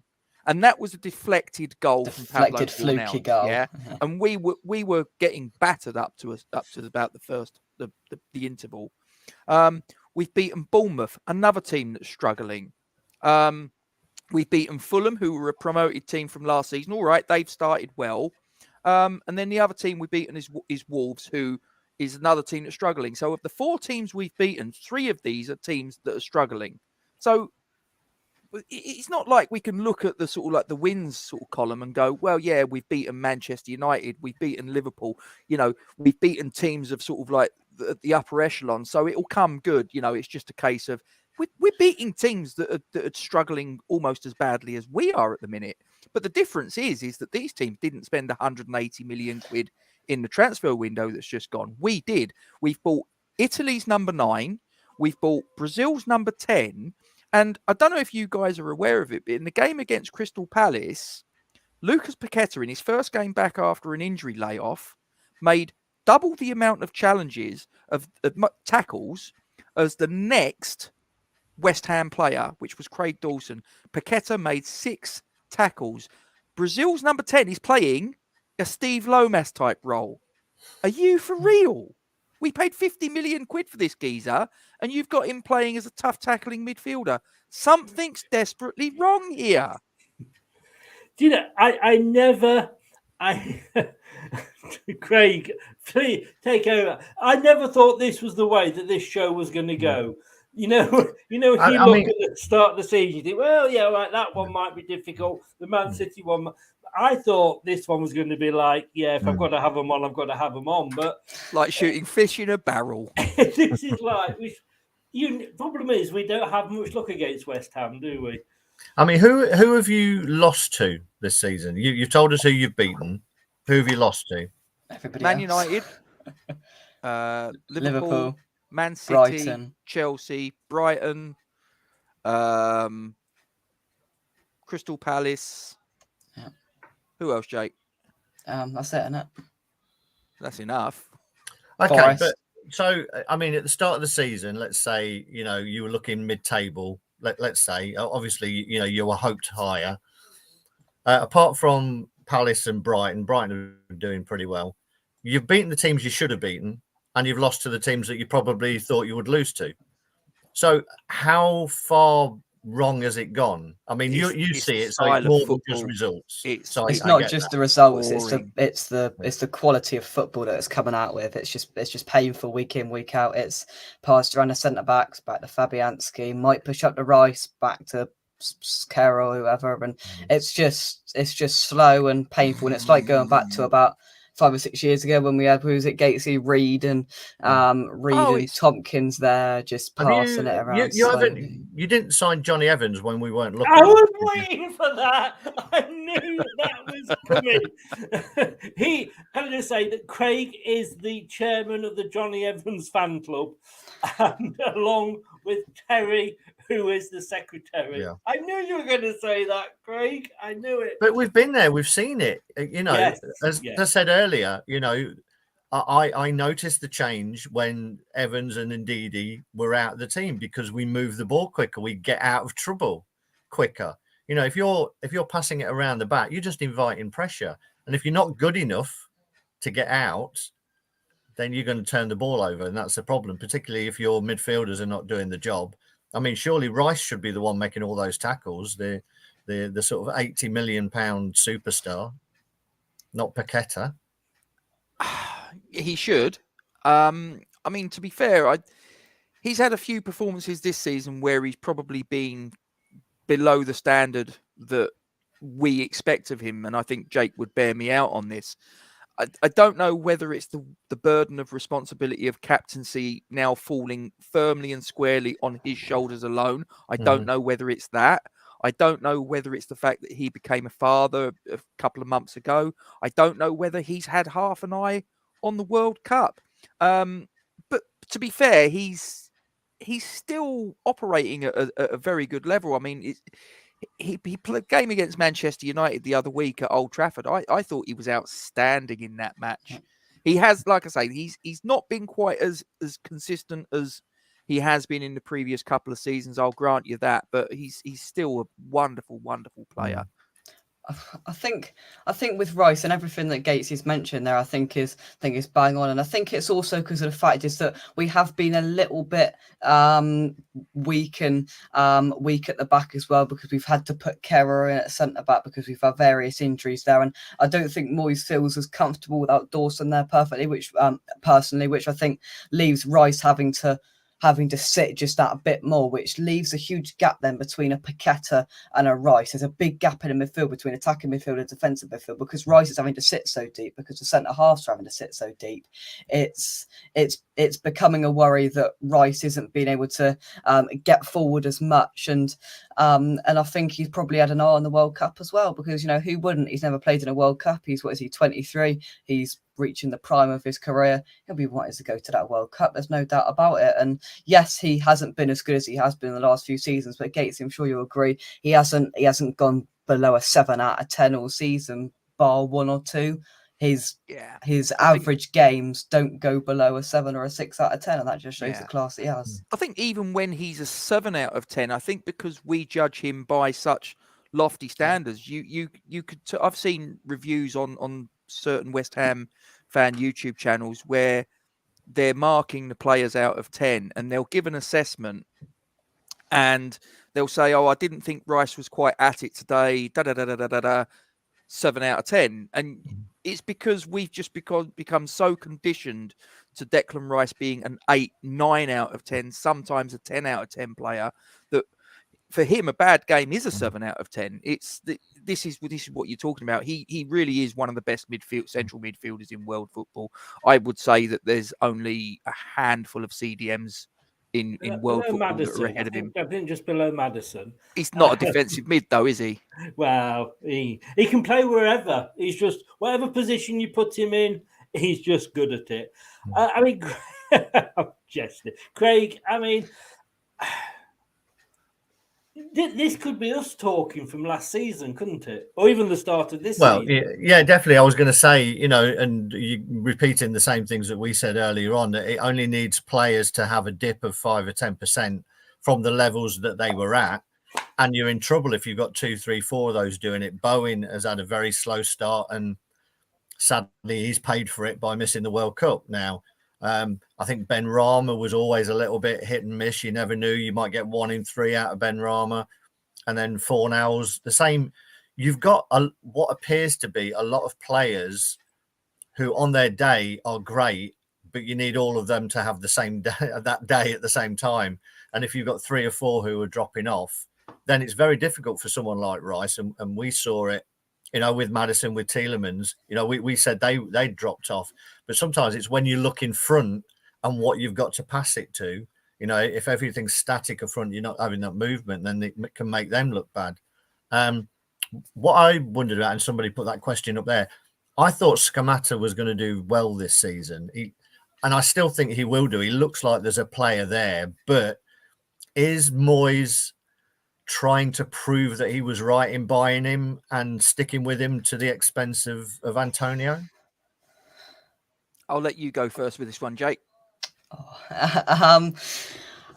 And that was a deflected goal from Pablo fluky goal. Yeah, and we were getting battered up to about the interval. We've beaten Bournemouth, another team that's struggling. We've beaten Fulham, who were a promoted team from last season. All right, they've started well. And then the other team we've beaten is Wolves, who is another team that's struggling. So of the 4 teams we've beaten, 3 of these are teams that are struggling. So it's not like we can look at the sort of like the wins sort of column and go, well, yeah, we've beaten Manchester United, we've beaten Liverpool, we've beaten teams of sort of like the upper echelon. So it'll come good. It's just a case of we're beating teams that are struggling almost as badly as we are at the minute. But the difference is that these teams didn't spend 180 million quid in the transfer window that's just gone. We did. We've bought Italy's number 9. We've bought Brazil's number 10. And I don't know if you guys are aware of it, but in the game against Crystal Palace, Lucas Paqueta, in his first game back after an injury layoff, made double the amount of challenges of tackles as the next West Ham player, which was Craig Dawson. Paqueta made 6 tackles. Brazil's number 10 is playing a Steve Lomas type role. Are you for real? We paid 50 million quid for this geezer, and you've got him playing as a tough tackling midfielder. Something's desperately wrong here. Do you know, Craig, please take over. I never thought this was the way that this show was going to go. You know, if you look at the start of the season, you think, well, yeah, right, that one might be difficult. The Man City one, I thought this one was going to be like, yeah, if I've got to have them on, I've got to have them on. But like shooting fish in a barrel. This is like, problem is we don't have much luck against West Ham, do we? I mean, who have you lost to this season? You've told us who you've beaten. Who have you lost to? Everybody Man else. United, Liverpool, Man City, Brighton, Chelsea, Brighton, Crystal Palace. Yeah. Who else, Jake? That's it, isn't it? That's enough. Okay, Forest. but so I mean, at the start of the season, let's say you were looking mid-table. Let's say, obviously, you were hoped higher. Apart from Palace and Brighton are doing pretty well. You've beaten the teams you should have beaten, and you've lost to the teams that you probably thought you would lose to. So how far wrong has it gone? I mean, you see it, so it's more than just results. It's not just the results; it's the quality of football that it's coming out with. It's just painful week in, week out. It's passed around the centre backs, back to Fabianski, might push up the Rice, back to Carroll, whoever, and it's just slow and painful. And it's like going back to about 5 or 6 years ago when we had, who was it, Gatesy, Reed and Tompkins there, just passing it around. You didn't sign Johnny Evans when we weren't looking. I was waiting for that. I knew that was coming. I'm going to say that Craig is the chairman of the Johnny Evans fan club, and along with Terry, who is the secretary. Yeah. I knew you were going to say that, Craig. I knew it. But we've been there. We've seen it. As I said earlier, I noticed the change when Evans and Ndidi were out of the team because we move the ball quicker. We get out of trouble quicker. If you're passing it around the back, you're just inviting pressure. And if you're not good enough to get out, then you're going to turn the ball over. And that's the problem, particularly if your midfielders are not doing the job. I mean, surely Rice should be the one making all those tackles, the sort of £80 million superstar, not Paqueta. He should. I mean, to be fair, he's had a few performances this season where he's probably been below the standard that we expect of him. And I think Jake would bear me out on this. I don't know whether it's the burden of responsibility of captaincy now falling firmly and squarely on his shoulders alone. I don't know whether it's that. I don't know whether it's the fact that he became a father a couple of months ago. I don't know whether he's had half an eye on the World Cup. But to be fair, he's still operating at a very good level. I mean, he played a game against Manchester United the other week at Old Trafford. I thought he was outstanding in that match. He has, like I say, he's not been quite as consistent as he has been in the previous couple of seasons. I'll grant you that, but he's still a wonderful, wonderful player. I think with Rice and everything that Gatesy's mentioned there, I think is bang on, and I think it's also because of the fact is that we have been a little bit weak at the back as well, because we've had to put Kerr in at centre back because we've had various injuries there, and I don't think Moyes feels as comfortable without Dawson there perfectly, which I think leaves Rice having to having to sit just that bit more, which leaves a huge gap then between a Paqueta and a Rice. There's a big gap in the midfield between attacking midfield and defensive midfield because Rice is having to sit so deep, because the centre halves are having to sit so deep. It's becoming a worry that Rice isn't being able to get forward as much, and I think he's probably had an eye on the World Cup as well, because who wouldn't? He's never played in a World Cup. He's 23. He's reaching the prime of his career. He'll be wanting to go to that World Cup. There's no doubt about it. And yes, he hasn't been as good as he has been in the last few seasons, but Gates, I'm sure you'll agree, he hasn't gone below a 7 out of 10 all season, bar 1 or 2. His average games don't go below a 7 or a 6 out of 10, and that just shows the class he has. I think even when he's a 7 out of 10, I think because we judge him by such lofty standards, you could. I've seen reviews on certain West Ham fan YouTube channels where they're marking the players out of 10, and they'll give an assessment, and they'll say, "Oh, I didn't think Rice was quite at it today." 7 out of 10, and it's because we've just become so conditioned to Declan Rice being an 8, 9 out of 10, sometimes a 10 out of 10 player, that for him a bad game is a 7 out of 10. This is what you're talking about. He really is one of the best central midfielders in world football. I would say that there's only a handful of CDMs in world football Maddison, that are ahead of him. I think just below Maddison. He's not a defensive mid though, is he? Well, he can play wherever. He's just, whatever position you put him in, he's just good at it. I mean, I'm jesting. Craig, I mean, this could be us talking from last season, couldn't it? Or even the start of this season. Yeah, definitely. I was going to say, and you repeating the same things that we said earlier on, that it only needs players to have a dip of 5 or 10% from the levels that they were at, and you're in trouble if you've got 2, 3, 4 of those doing it. Bowen has had a very slow start, and sadly, he's paid for it by missing the World Cup. Now, I think Ben Rama was always a little bit hit and miss. You never knew. You might get 1 in 3 out of Ben Rama, and then Fornals the same. You've got what appears to be a lot of players who on their day are great, but you need all of them to have the same day, that day at the same time. And if you've got 3 or 4 who are dropping off, then it's very difficult for someone like Rice. And we saw it, with Maddison, with Tielemans, we said they dropped off. But sometimes it's when you look in front and what you've got to pass it to, if everything's static up front, you're not having that movement, then it can make them look bad. What I wondered about, and somebody put that question up there, I thought Scamacca was going to do well this season. And I still think he will do. He looks like there's a player there, but is Moyes trying to prove that he was right in buying him and sticking with him to the expense of Antonio? I'll let you go first with this one, Jake.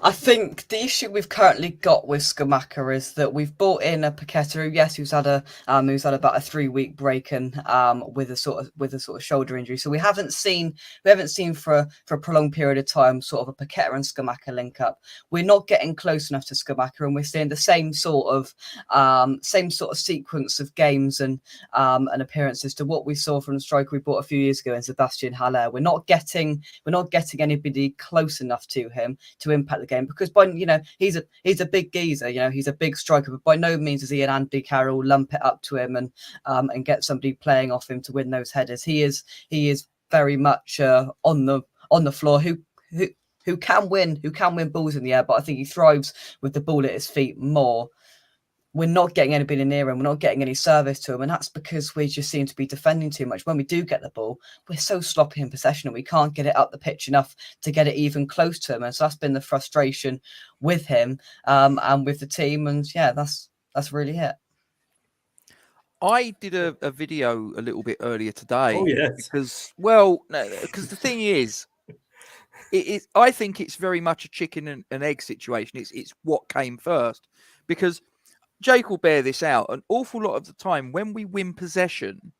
I think the issue we've currently got with Scamacca is that we've brought in a Paqueta, who's had about a 3-week break and with a sort of shoulder injury. So we haven't seen for a prolonged period of time sort of a Paqueta and Scamacca link up. We're not getting close enough to Scamacca, and we're seeing the same sort of sequence of games and appearances to what we saw from the striker we bought a few years ago in Sebastian Haller. We're not getting anybody close enough to him to impact the game, because he's a big geezer, he's a big striker, but by no means is he an Andy Carroll lump it up to him and get somebody playing off him to win those headers. He is very much on the floor who can win balls in the air, but I think he thrives with the ball at his feet more. We're not getting anybody near him. We're not getting any service to him. And that's because we just seem to be defending too much. When we do get the ball, we're so sloppy in possession and we can't get it up the pitch enough to get it even close to him. And so that's been the frustration with him and with the team. And yeah, that's really it. I did a video a little bit earlier today. Oh, yes. Because the thing is, I think it's very much a chicken and egg situation. It's what came first, because Jake will bear this out. An awful lot of the time when we win possession,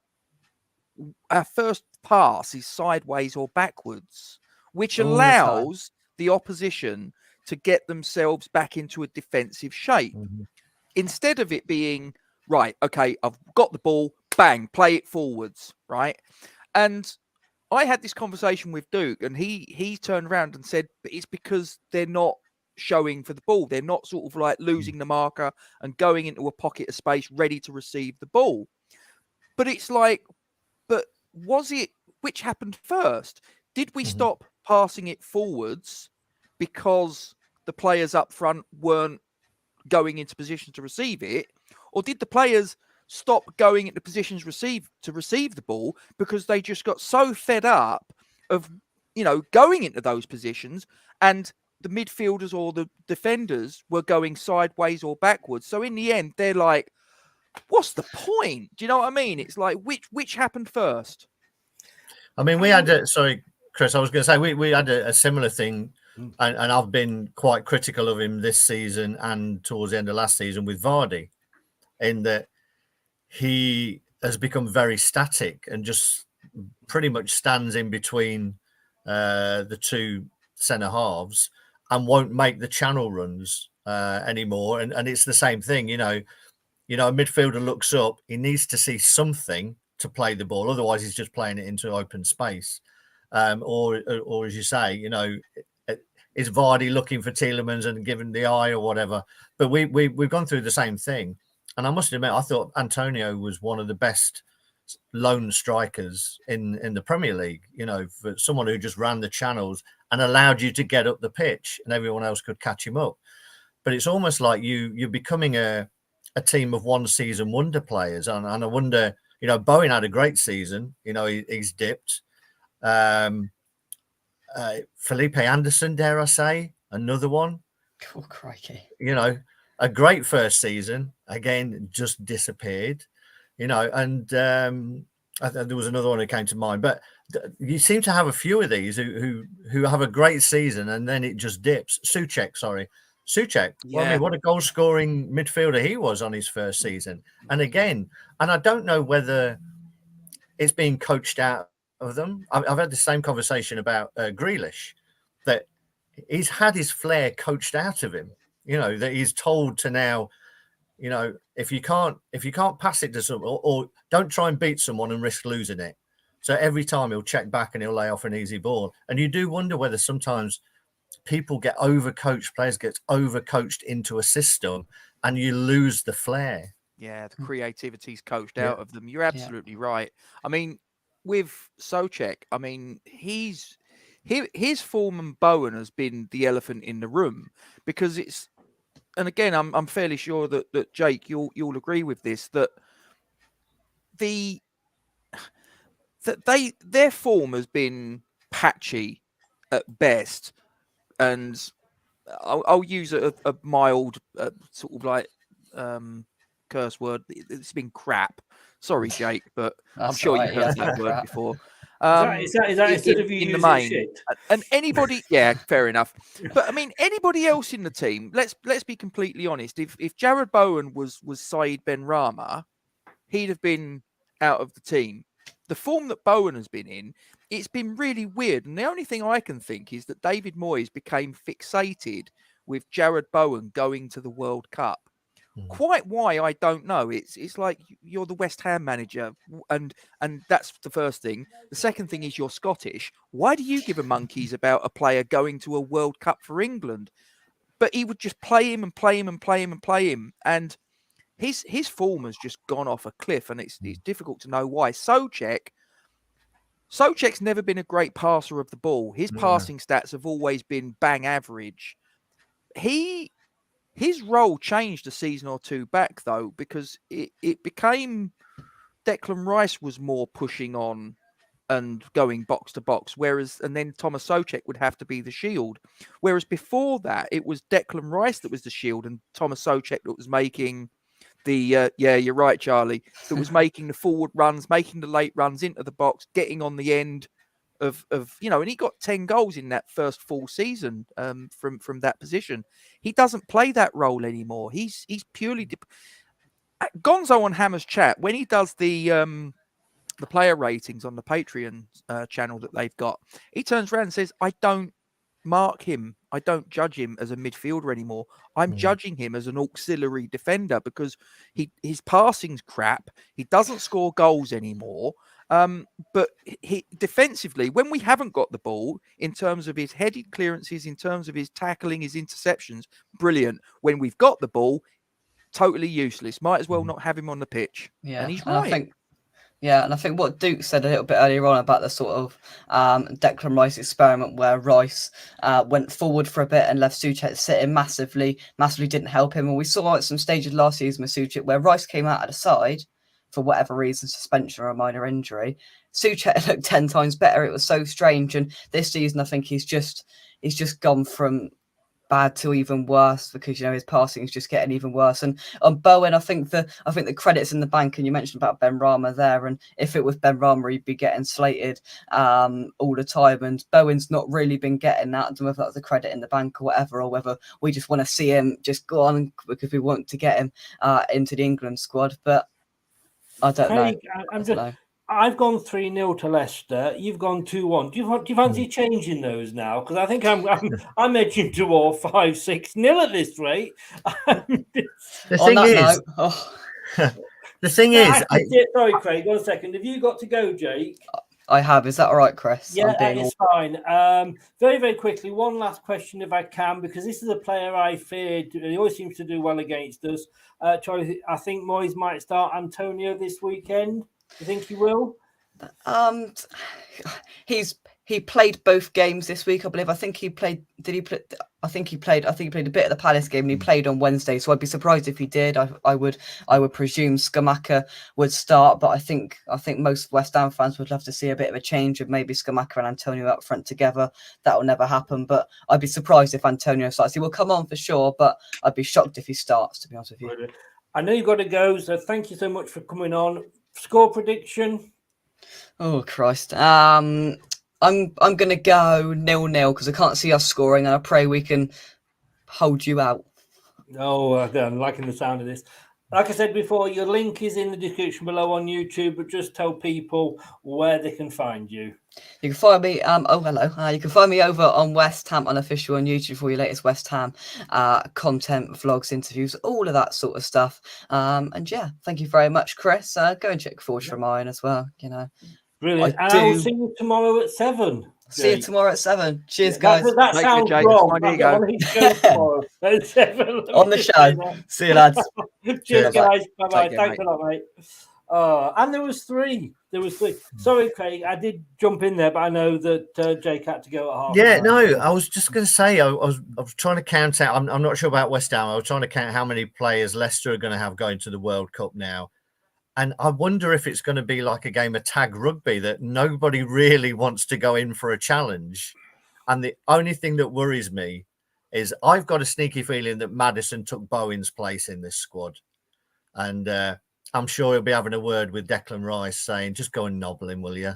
our first pass is sideways or backwards, which allows the opposition to get themselves back into a defensive shape. Mm-hmm. Instead of it being, right, okay, I've got the ball, bang, play it forwards, right? And I had this conversation with Duke, and he turned around and said, but it's because they're not showing for the ball. They're not sort of like losing the marker and going into a pocket of space ready to receive the ball. But it's like, but was it, which happened first? Did we stop passing it forwards because the players up front weren't going into position to receive it? Or did the players stop going into positions to receive the ball because they just got so fed up of, going into those positions, and the midfielders or the defenders were going sideways or backwards? So in the end, they're like, what's the point? Do you know what I mean? It's like, which happened first? I mean, we had sorry, Chris, I was going to say we had a similar thing, and I've been quite critical of him this season and towards the end of last season with Vardy, in that he has become very static and just pretty much stands in between the two centre halves and won't make the channel runs anymore. And it's the same thing, a midfielder looks up, he needs to see something to play the ball, otherwise he's just playing it into open space. Or as you say, is Vardy looking for Tielemans and giving the eye or whatever? But we've gone through the same thing. And I must admit, I thought Antonio was one of the best lone strikers in the Premier League, for someone who just ran the channels and allowed you to get up the pitch and everyone else could catch him up. But it's almost like you're becoming a team of one season wonder players. And I wonder, Bowen had a great season, he's dipped. Felipe Anderson, dare I say, another one. Oh, crikey. A great first season, again, just disappeared, and there was another one that came to mind. But you seem to have a few of these who have a great season and then it just dips. Souček. Yeah. Well, I mean, what a goal-scoring midfielder he was on his first season. And again, I don't know whether it's being coached out of them. I've had the same conversation about Grealish, that he's had his flair coached out of him. That he's told to now, if you can't pass it to someone, or don't try and beat someone and risk losing it. So every time he'll check back and he'll lay off an easy ball. And you do wonder whether sometimes people get overcoached, players get overcoached into a system and you lose the flair. Yeah, the creativity's coached out of them. You're absolutely right. I mean, with Souček, I mean, his form and Bowen has been the elephant in the room, because it's, and again, I'm fairly sure that Jake, you'll agree with this, that their form has been patchy at best, and I'll use a mild sort of like curse word. It's been crap. Sorry, Jake, but I'm sure you've heard that word before. Is that instead of you in the using main? shit? And anybody, yeah, fair enough. But I mean, anybody else in the team, let's be completely honest. If Jared Bowen was Saeed Benrahma, he'd have been out of the team. The form that Bowen has been in, it's been really weird. And the only thing I can think is that David Moyes became fixated with Jared Bowen going to the World Cup. Quite why, I don't know. It's like you're the West Ham manager, and that's the first thing. The second thing is you're Scottish. Why do you give a monkeys about a player going to a World Cup for England? But he would just play him and play him and play him and play him, and his form has just gone off a cliff, and it's difficult to know why. Souček's never been a great passer of the ball. His passing stats have always been bang average. His role changed a season or two back, though, because it became Declan Rice was more pushing on and going box to box, and then Thomas Souček would have to be the shield. Whereas before that, it was Declan Rice that was the shield and Thomas Souček that was making the, you're right, Charlie, that was making the forward runs, making the late runs into the box, getting on the end of and he got 10 goals in that first full season from that position. He doesn't play that role anymore. He's purely Gonzo on Hammer's chat, when he does the player ratings on the Patreon channel that they've got, he turns around and says, I don't mark him, I don't judge him as a midfielder anymore. I'm judging him as an auxiliary defender because his passing's crap. He doesn't score goals anymore. But he defensively, when we haven't got the ball, in terms of his headed clearances, in terms of his tackling, his interceptions, brilliant. When we've got the ball, totally useless. Might as well not have him on the pitch. Yeah, And he's and right. I think what Duke said a little bit earlier on about the sort of Declan Rice experiment where Rice went forward for a bit and left Souček sitting massively didn't help him. And we saw at some stages last season with Souček where Rice came out of the side for whatever reason, suspension or a minor injury. Souček looked 10 times better. It was so strange. And this season, I think he's just gone from bad to even worse because his passing is just getting even worse. And on Bowen, I think the credit's in the bank. And you mentioned about Ben Rama there, and if it was Ben Rama, he'd be getting slated all the time. And Bowen's not really been getting that. I don't know if that's the credit in the bank or whatever, or whether we just want to see him just go on because we want to get him into the England squad. But I don't know. I've gone 3-0 to Leicester. You've gone 2-1. Do you fancy changing those now? Because I think I'm edging toward 5-6-0 at this rate. The thing is, sorry, Craig. 1 second. Have you got to go, Jake? I have. Is that all right, Chris? Yeah, it's fine. Very, very quickly, one last question, if I can, because this is a player I feared. He always seems to do well against us. Charlie, I think Moyes might start Antonio this weekend. Do you think he will? He played both games this week, I believe. I think he played a bit of the Palace game, and he played on Wednesday. So I'd be surprised if he did. I would presume Scamacca would start, but I think most West Ham fans would love to see a bit of a change of maybe Scamacca and Antonio up front together. That will never happen, but I'd be surprised if Antonio starts. He will come on for sure, but I'd be shocked if he starts, to be honest with you. I know you've got to go, so thank you so much for coming on. Score prediction? Oh Christ! I'm going to go 0-0 because I can't see us scoring, and I pray we can hold you out. Oh, I'm liking the sound of this. Like I said before, your link is in the description below on YouTube, but just tell people where they can find you. You can find me. You can find me over on West Ham Unofficial on YouTube for your latest West Ham content, vlogs, interviews, all of that sort of stuff. And yeah, thank you very much, Chris. Go and check Forge from Iron as well. Brilliant. I'll see you tomorrow at 7. See you tomorrow at 7. Cheers, guys. That sounds wrong. At 7. On the show. See you, lads. Cheers, guys. Bye-bye. Thanks a lot, mate. And there was 3. Sorry, Craig, I did jump in there, but I know that Jake had to go at half. Yeah, no, I was just going to say, I was trying to count out. I'm not sure about West Ham. I was trying to count how many players Leicester are going to have going to the World Cup now. And I wonder if it's going to be like a game of tag rugby that nobody really wants to go in for a challenge. And the only thing that worries me is I've got a sneaky feeling that Maddison took Bowen's place in this squad. And I'm sure he'll be having a word with Declan Rice saying, just go and nobble him, will you?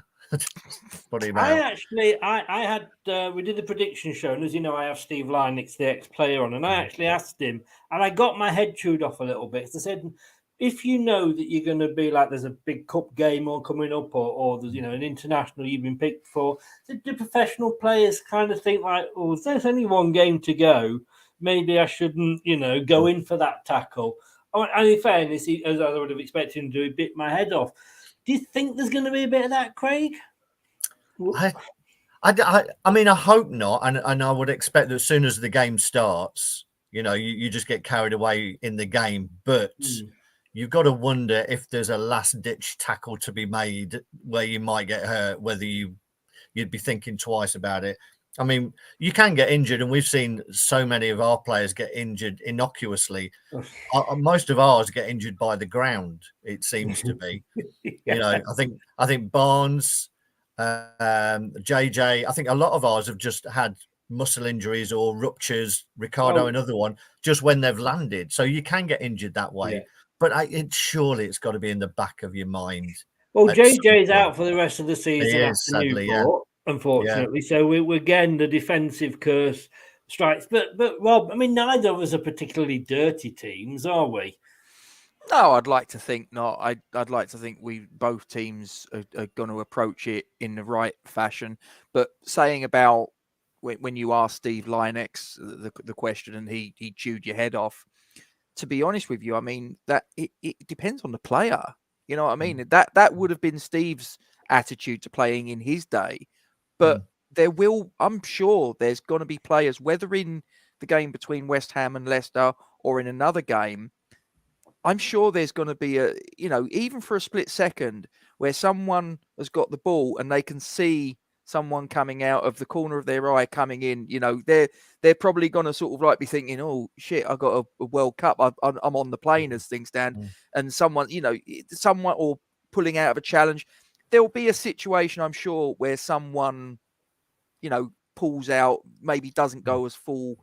Put him out. I had, we did the prediction show, and as you know, I have Steve Lynix, the ex-player, on, and I actually asked him, and I got my head chewed off a little bit. I said, if you know that you're going to be like there's a big cup game or coming up, or there's an international you've been picked for, do professional players kind of think like, oh, if there's only one game to go, maybe I shouldn't, go in for that tackle. And in fairness, as I would have expected him to do, he bit my head off. Do you think there's going to be a bit of that, Craig? I mean, I hope not, and I would expect that as soon as the game starts, you just get carried away in the game, but. You've got to wonder if there's a last-ditch tackle to be made where you might get hurt, whether you'd be thinking twice about it. I mean, you can get injured, and we've seen so many of our players get injured innocuously. Most of ours get injured by the ground, it seems to be. I think Barnes, JJ, I think a lot of ours have just had muscle injuries or ruptures. Ricardo, another one, just when they've landed. So you can get injured that way. Yeah. But surely it's got to be in the back of your mind. Well, JJ's out for the rest of the season. He is, sadly, unfortunately. Yeah. So we're again, the defensive curse strikes. But Rob, I mean, neither of us are particularly dirty teams, are we? No, I'd like to think not. I'd like to think both teams are going to approach it in the right fashion. But saying about when you asked Steve Lynix the question and he chewed your head off, to be honest with you, I mean, that it depends on the player. You know what I mean? That would have been Steve's attitude to playing in his day. But I'm sure there's going to be players, whether in the game between West Ham and Leicester or in another game, I'm sure there's going to be even for a split second where someone has got the ball and they can see someone coming out of the corner of their eye coming in, they're probably going to sort of like be thinking, oh shit, I got a World Cup. I'm on the plane as things stand, and someone or pulling out of a challenge. There'll be a situation, I'm sure, where someone, pulls out, maybe doesn't go as full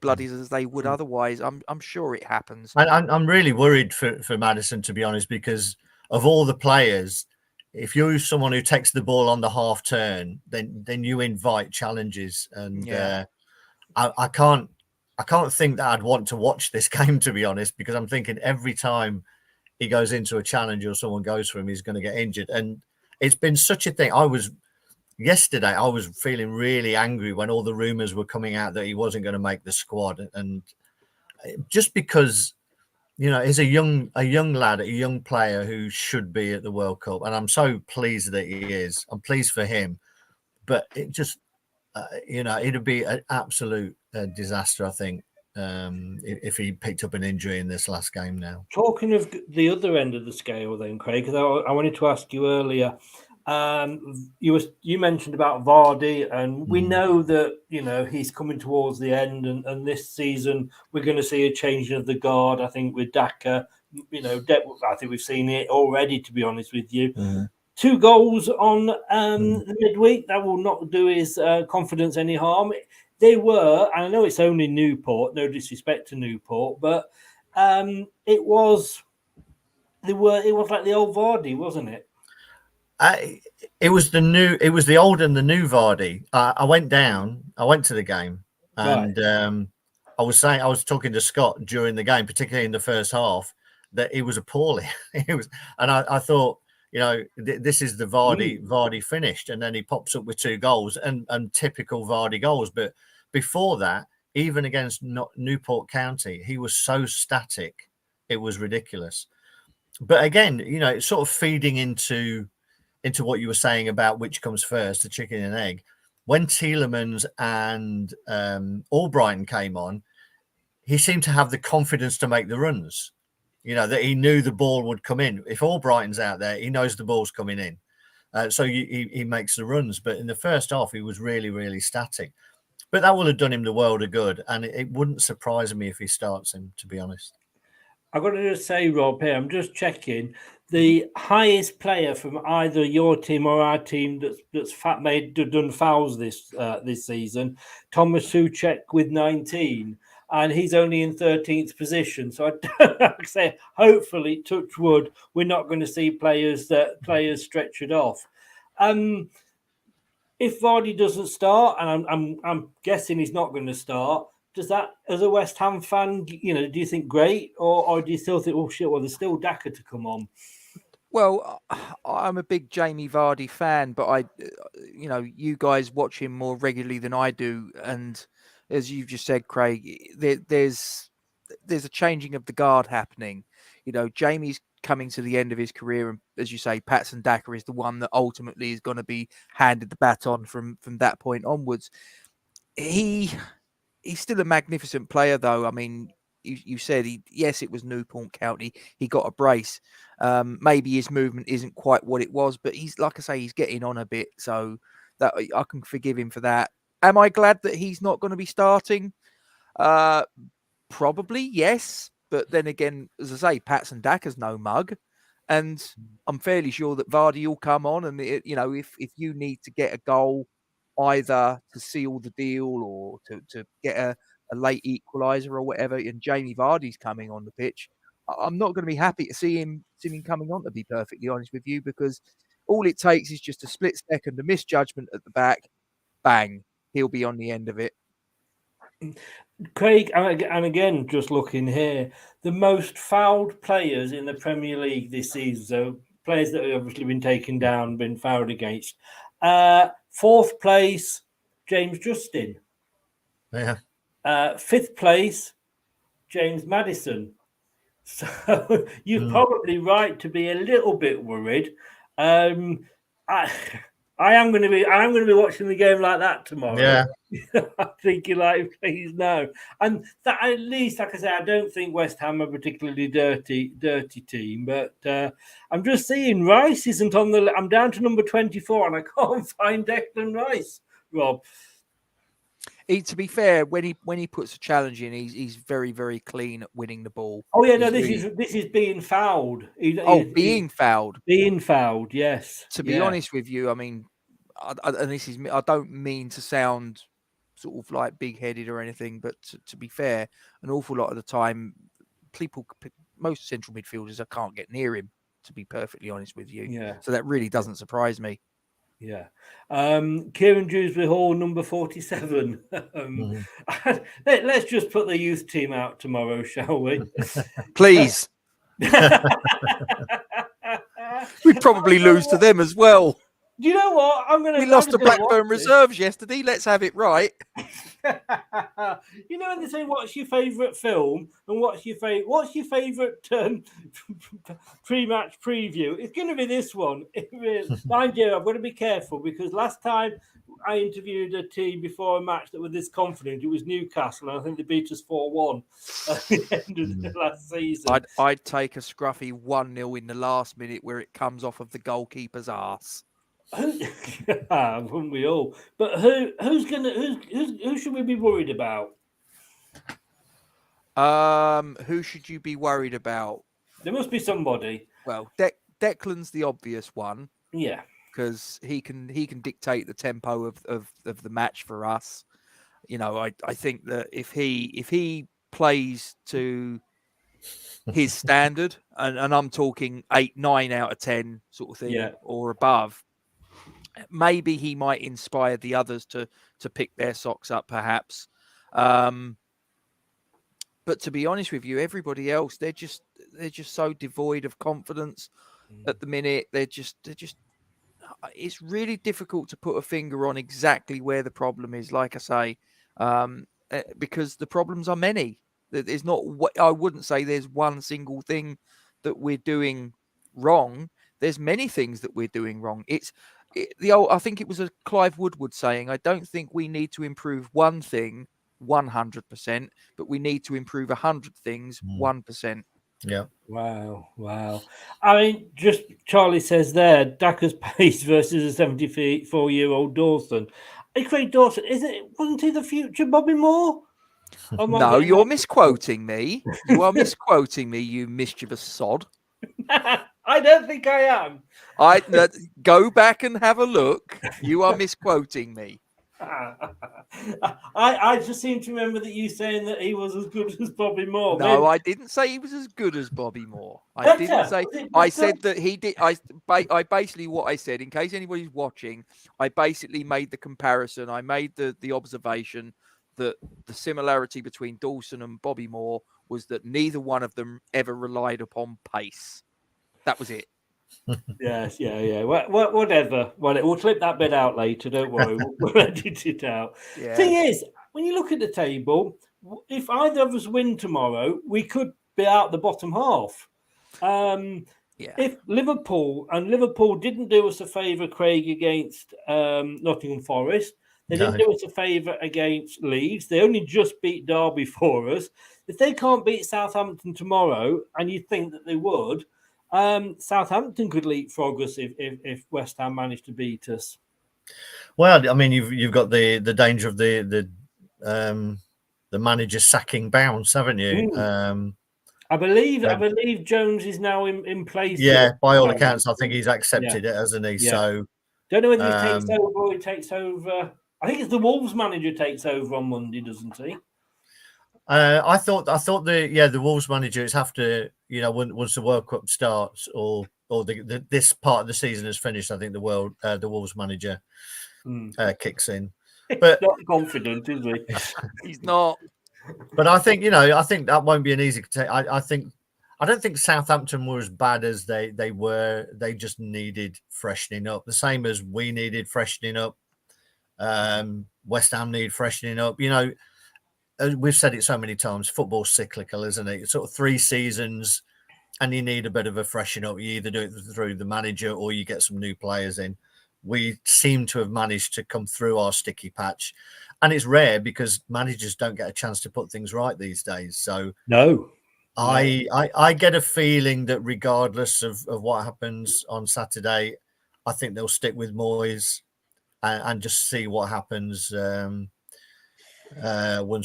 blooded as they would otherwise. I'm sure it happens. I'm really worried for Maddison, to be honest, because of all the players, if you're someone who takes the ball on the half turn, then you invite challenges, and I can't think that I'd want to watch this game, to be honest, because I'm thinking every time he goes into a challenge or someone goes for him, he's going to get injured. And it's been such a thing. Yesterday, I was feeling really angry when all the rumours were coming out that he wasn't going to make the squad. And just because, he's a young lad, a young player who should be at the World Cup. And I'm so pleased that he is. I'm pleased for him. But it just, it'd be an absolute disaster, I think, if he picked up an injury in this last game now. Talking of the other end of the scale then, Craig, because I wanted to ask you earlier, you mentioned about Vardy, and we know that he's coming towards the end, and this season we're going to see a changing of the guard. I think with Daka, I think we've seen it already, to be honest with you. 2 goals on the midweek, that will not do his confidence any harm. They were, and I know it's only Newport, no disrespect to Newport, but it was like the old Vardy, wasn't it? It was the old and the new Vardy. I went to the game, and I was talking to Scott during the game, particularly in the first half, that he was appalling. And I thought, this is the Vardy finished, and then he pops up with 2 goals and typical Vardy goals. But before that, even against Newport County, he was so static, it was ridiculous. But again, it's sort of feeding into what you were saying about which comes first, the chicken and egg. When Tielemans and Albrighton came on, he seemed to have the confidence to make the runs. That he knew the ball would come in. If Albrighton's out there, he knows the ball's coming in. So he makes the runs. But in the first half, he was really, really static. But that would have done him the world of good. And it wouldn't surprise me if he starts him, to be honest. I've got to just say, Rob, here, I'm just checking. The highest player from either your team or our team that's done fouls this season, Thomas Souček with 19. And he's only in 13th position. So I say, hopefully, touch wood, we're not going to see players stretch it off. If Vardy doesn't start, and I'm guessing he's not going to start, does that, as a West Ham fan, do you think great, or do you still think, oh shit, well, there's still Daka to come on? Well, I'm a big Jamie Vardy fan, but you guys watch him more regularly than I do, and as you've just said, Craig, there's a changing of the guard happening. Jamie's coming to the end of his career, and as you say, Patson Daka is the one that ultimately is going to be handed the baton from that point onwards. He's still a magnificent player, though. I mean, you said yes, it was Newport County. He got a brace. Maybe his movement isn't quite what it was, but he's, like I say, he's getting on a bit, so that I can forgive him for that. Am I glad that he's not going to be starting? Probably, yes. But then again, as I say, Patson Daka's no mug. And I'm fairly sure that Vardy will come on. And, if you need to get a goal, either to seal the deal or to get a late equaliser or whatever, and Jamie Vardy's coming on the pitch, I'm not going to be happy to see him coming on, to be perfectly honest with you, because all it takes is just a split second, a misjudgment at the back, bang, he'll be on the end of it. Craig, and again, just looking here, the most fouled players in the Premier League this season, so players that have obviously been taken down, been fouled against. 4th place, James Justin. Yeah. 5th place, James Maddison. So you're probably right to be a little bit worried. I I am going to be watching the game like that tomorrow. Yeah. I think you like, please no. And that, at least, like I say, I don't think West Ham are a particularly dirty team, but I'm just seeing Rice isn't on the. I'm down to number 24, and I can't find Declan Rice. Rob, To be fair, when he puts a challenge in, he's very, very clean at winning the ball. oh yeah, no, this is being fouled. Being fouled. Being fouled, yes. To be honest with you, I mean, and this is, I don't mean to sound sort of like big-headed or anything, but to be fair, an awful lot of the time, most central midfielders, I can't get near him, to be perfectly honest with you. Yeah. So that really doesn't surprise me. Yeah. Kieran Dewsbury Hall, number 47. Let's just put the youth team out tomorrow, shall we? Please. We'd probably lose to them as well. Do you know what? We lost to Blackburn Reserves yesterday. Let's have it right. You know when they say what's your favourite film and what's your favourite pre-match preview? It's going to be this one. Mind you, I've got to be careful because last time I interviewed a team before a match that were this confident, it was Newcastle, and I think they beat us 4-1 at the end of the last season. I'd take a scruffy 1-0 in the last minute where it comes off of the goalkeeper's arse. Wouldn't we all? But who should we be worried about? Who should you be worried about? There must be somebody. Well, Declan's the obvious one. Yeah, because he can dictate the tempo of the match for us. You know, I think that if he plays to his standard, and I'm talking 8, 9 out of 10 sort of thing, or above, maybe he might inspire the others to pick their socks up, perhaps. But to be honest with you, everybody else, they're just so devoid of confidence at the minute. They're just. It's really difficult to put a finger on exactly where the problem is. Like I say, because the problems are many. There's not. I wouldn't say there's one single thing that we're doing wrong. There's many things that we're doing wrong. I think it was a Clive Woodward saying, I don't think we need to improve one thing 100%, but we need to improve 100 things 1%. Yeah. Wow. I mean, just Charlie says there, Daka's pace versus a 74-year-old Dawson. Hey, Craig Dawson, wasn't he the future Bobby Moore? No, you're misquoting me. You are misquoting me, you mischievous sod. I don't think I am. Go back and have a look. You are misquoting me. I just seem to remember that you saying that he was as good as Bobby Moore. No, I didn't say he was as good as Bobby Moore. I didn't say. I said that he did. I basically what I said, in case anybody's watching, I basically made the comparison. I made the observation that the similarity between Dawson and Bobby Moore was that neither one of them ever relied upon pace. That was it. Yes, yeah. Whatever. We'll clip that bit out later. Don't worry. We'll edit it out. Yeah. Thing is, when you look at the table, if either of us win tomorrow, we could be out the bottom half. If Liverpool didn't do us a favour, Craig, against Nottingham Forest, they didn't do us a favour against Leeds. They only just beat Derby for us. If they can't beat Southampton tomorrow, and you think that they would, Southampton could leapfrog us if West Ham managed to beat us. Well, I mean, you've got the danger of the manager sacking Bounce, haven't you? I believe Jones is now in place. Yeah, by all accounts, I think he's accepted it, hasn't he? Yeah. So don't know whether he takes over or he takes over. I think it's the Wolves manager takes over on Monday, doesn't he? I thought the Wolves manager is have to, once the World Cup starts or this part of the season is finished, I think the Wolves manager kicks in. But not confident, is he? He's not. But I think that won't be an easy take. I don't think Southampton were as bad as they were. They just needed freshening up, the same as we needed freshening up. West Ham need freshening up. We've said it so many times, football's cyclical, isn't it? It's sort of 3 seasons and you need a bit of a freshen up. You either do it through the manager or you get some new players in. We seem to have managed to come through our sticky patch, and it's rare because managers don't get a chance to put things right these days. So No. I get a feeling that regardless of what happens on Saturday, I think they'll stick with Moyes and just see what happens once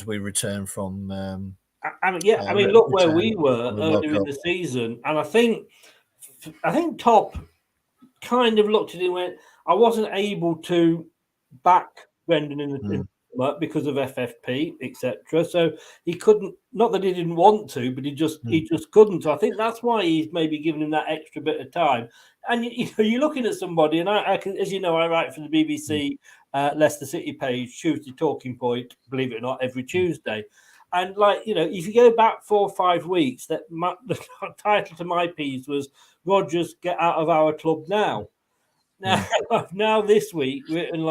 we return from. I mean, look where we were from the World earlier in Cup. the season, and I think Top kind of looked at it and went, I wasn't able to back Brendan in the because of FFP, etc. So he couldn't. Not that he didn't want to, but he just couldn't. So I think that's why he's maybe given him that extra bit of time. And you're looking at somebody, and I can, as you know, I write for the BBC Leicester City page, Tuesday Talking Point. Believe it or not, every Tuesday. And if you go back 4 or 5 weeks, the title to my piece was "Rodgers, get out of our club now." Now this week written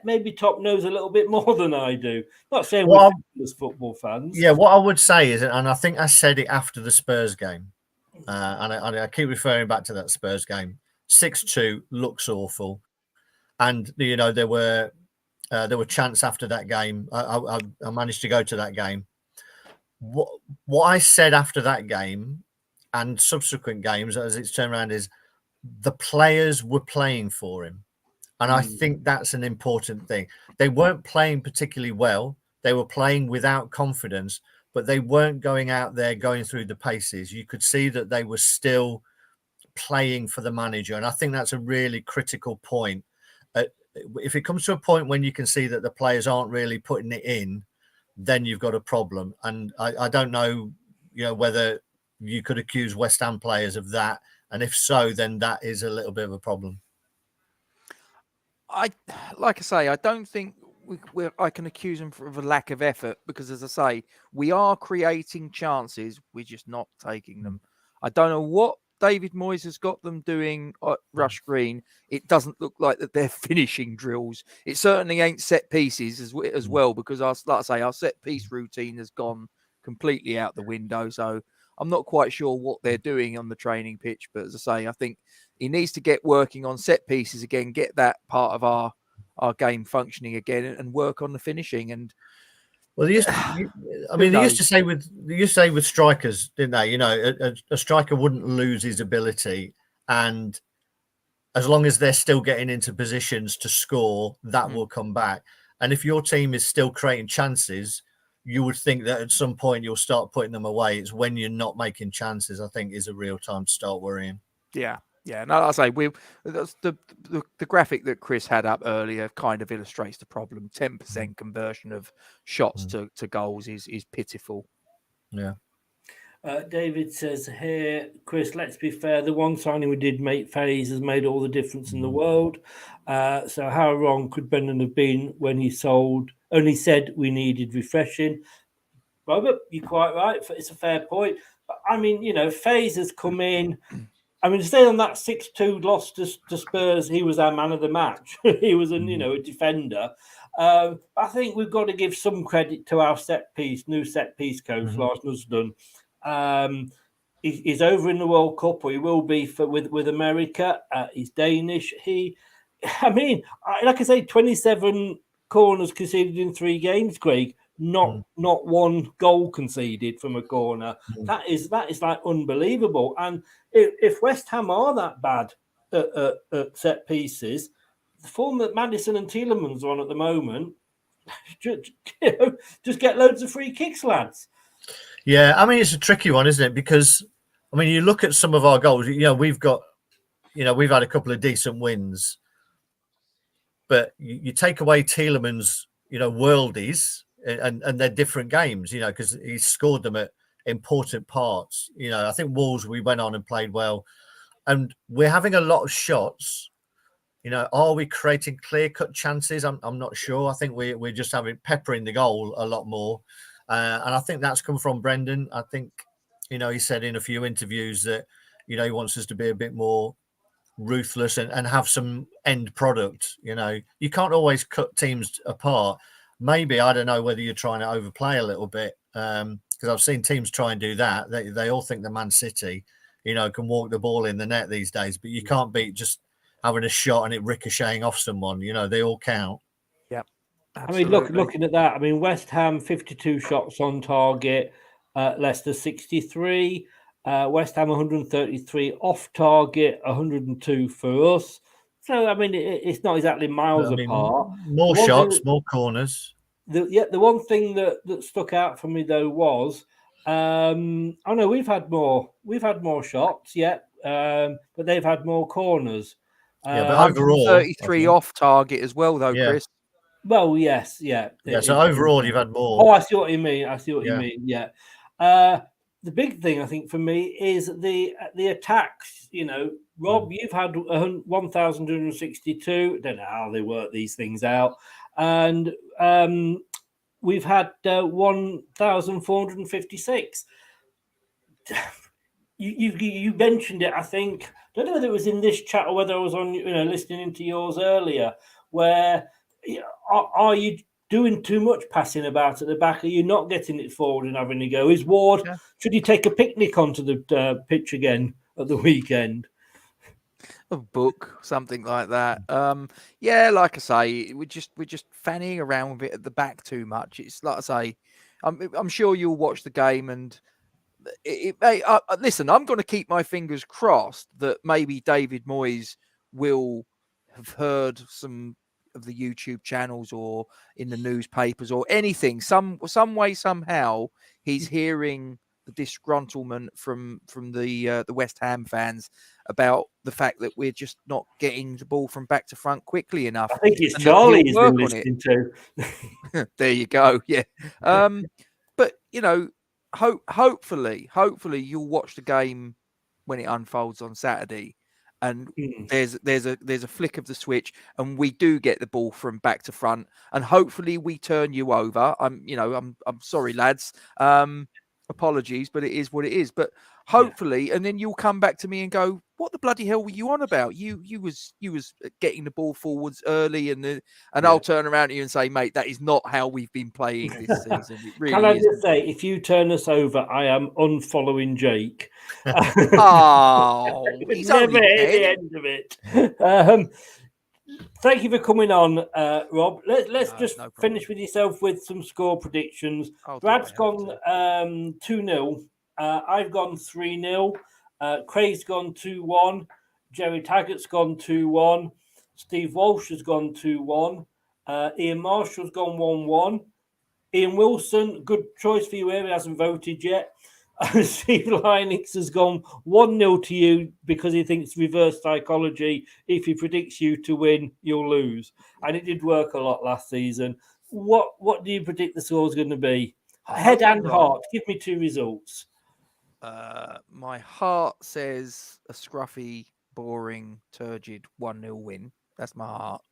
maybe Top knows a little bit more than I do. Not saying we're as football fans. Yeah, what I would say is, and I think I said it after the Spurs game, and I keep referring back to that Spurs game. 6-2 looks awful, and there were chants after that game. I managed to go to that game. What I said after that game and subsequent games as it's turned around is the players were playing for him. And I think that's an important thing. They weren't playing particularly well. They were playing without confidence, but they weren't going out there going through the paces. You could see that they were still playing for the manager. And I think that's a really critical point. If it comes to a point when you can see that the players aren't really putting it in, then you've got a problem. And I don't know, whether you could accuse West Ham players of that. And if so, then that is a little bit of a problem. I don't think I can accuse them of a lack of effort because, as I say, we are creating chances. We're just not taking them. I don't know what David Moyes has got them doing at Rush Green. It doesn't look like that they're finishing drills. It certainly ain't set pieces as well because, our set piece routine has gone completely out the window. So I'm not quite sure what they're doing on the training pitch. But as I say, I think he needs to get working on set pieces again, get that part of our game functioning again, and work on the finishing. And they used to say with strikers, didn't they? A striker wouldn't lose his ability, and as long as they're still getting into positions to score, that will come back. And if your team is still creating chances, you would think that at some point you'll start putting them away. It's when you're not making chances, I think, is a real time to start worrying. Yeah. No, I say the graphic that Chris had up earlier kind of illustrates the problem. 10% conversion of shots to goals is pitiful. Yeah. David says here, Chris, let's be fair. The one signing we did make, Faze, has made all the difference in the world. So how wrong could Brendan have been when he only said we needed refreshing? Robert, you're quite right. It's a fair point. But, I mean, Faze has come in. I mean, to stay on that 6-2 loss to Spurs, he was our man of the match. He was a defender. I think we've got to give some credit to our new set piece coach, Lars Nusdun. He's over in the World Cup, or he will be with America. He's Danish. Like I say, 27 corners conceded in 3 games, Craig. Not one goal conceded from a corner. That is like unbelievable. And if West Ham are that bad at set pieces, the form that Maddison and Tielemans are on at the moment, just get loads of free kicks, lads. Yeah, I mean, it's a tricky one, isn't it? Because you look at some of our goals. We've had a couple of decent wins, but you take away Tielemans, worldies. And they're different games, because he scored them at important parts. I think Wolves, we went on and played well, and we're having a lot of shots. Are we creating clear-cut chances? I'm not sure. I think we're just peppering the goal a lot more, and I think that's come from Brendan. I think he said in a few interviews that he wants us to be a bit more ruthless and have some end product. You can't always cut teams apart. Maybe, I don't know whether you're trying to overplay a little bit. because I've seen teams try and do that. They all think the Man City, can walk the ball in the net these days, but you can't beat just having a shot and it ricocheting off someone. They all count. Yep. I mean, looking at that, I mean, West Ham 52 shots on target, Leicester 63, West Ham 133 off target, 102 for us. So I mean, it's not exactly miles apart. More shots, more corners. The one thing that stuck out for me though was, we've had more shots, but they've had more corners. But overall, 33 off target as well, though, Chris. Well, yes, yeah. So overall, you've had more. Oh, I see what you mean. You mean. Yeah. The big thing I think for me is the attacks. Rob, you've had 1,262. Don't know how they work these things out, and we've had 1,456. You mentioned it. I think. Don't know whether it was in this chat or whether I was on listening into yours earlier. Where are you doing too much passing about at the back? Are you not getting it forward and having to go? Is Ward? Yeah. Should he take a picnic onto the pitch again at the weekend? A book, something like that. Like I say, we're just fanning around with it at the back too much. It's like I say, I'm sure you'll watch the game and listen. I'm going to keep my fingers crossed that maybe David Moyes will have heard some of the YouTube channels or in the newspapers or anything. Some way, somehow, he's hearing the disgruntlement from the West Ham fans about the fact that we're just not getting the ball from back to front quickly enough. I think it's Charlie he's been listening to. There you go. Yeah. But hopefully you'll watch the game when it unfolds on Saturday, and there's a flick of the switch, and we do get the ball from back to front, and hopefully we turn you over. I'm sorry, lads. Apologies, but it is what it is. But hopefully, and then you'll come back to me and go, "What the bloody hell were you on about? You was getting the ball forwards early," and I'll turn around to you and say, "Mate, that is not how we've been playing this season." It really Can I just say, if you turn us over, I am unfollowing Jake. Oh, he's never at the end of it. Thank you for coming on, Rob. Let's finish with yourself with some score predictions. Brad's gone 2-0. I've gone 3-0. Craig's gone 2-1. Jerry Taggart's gone 2-1. Steve Walsh has gone 2-1. Ian Marshall's gone 1-1. Ian Wilson, good choice for you here. He hasn't voted yet. Steve Linux has gone 1-0 to you because he thinks reverse psychology. If he predicts you to win, you'll lose. And it did work a lot last season. What do you predict the score is going to be? Head and heart. Give me two results. My heart says a scruffy, boring, turgid 1-0 win. That's my heart.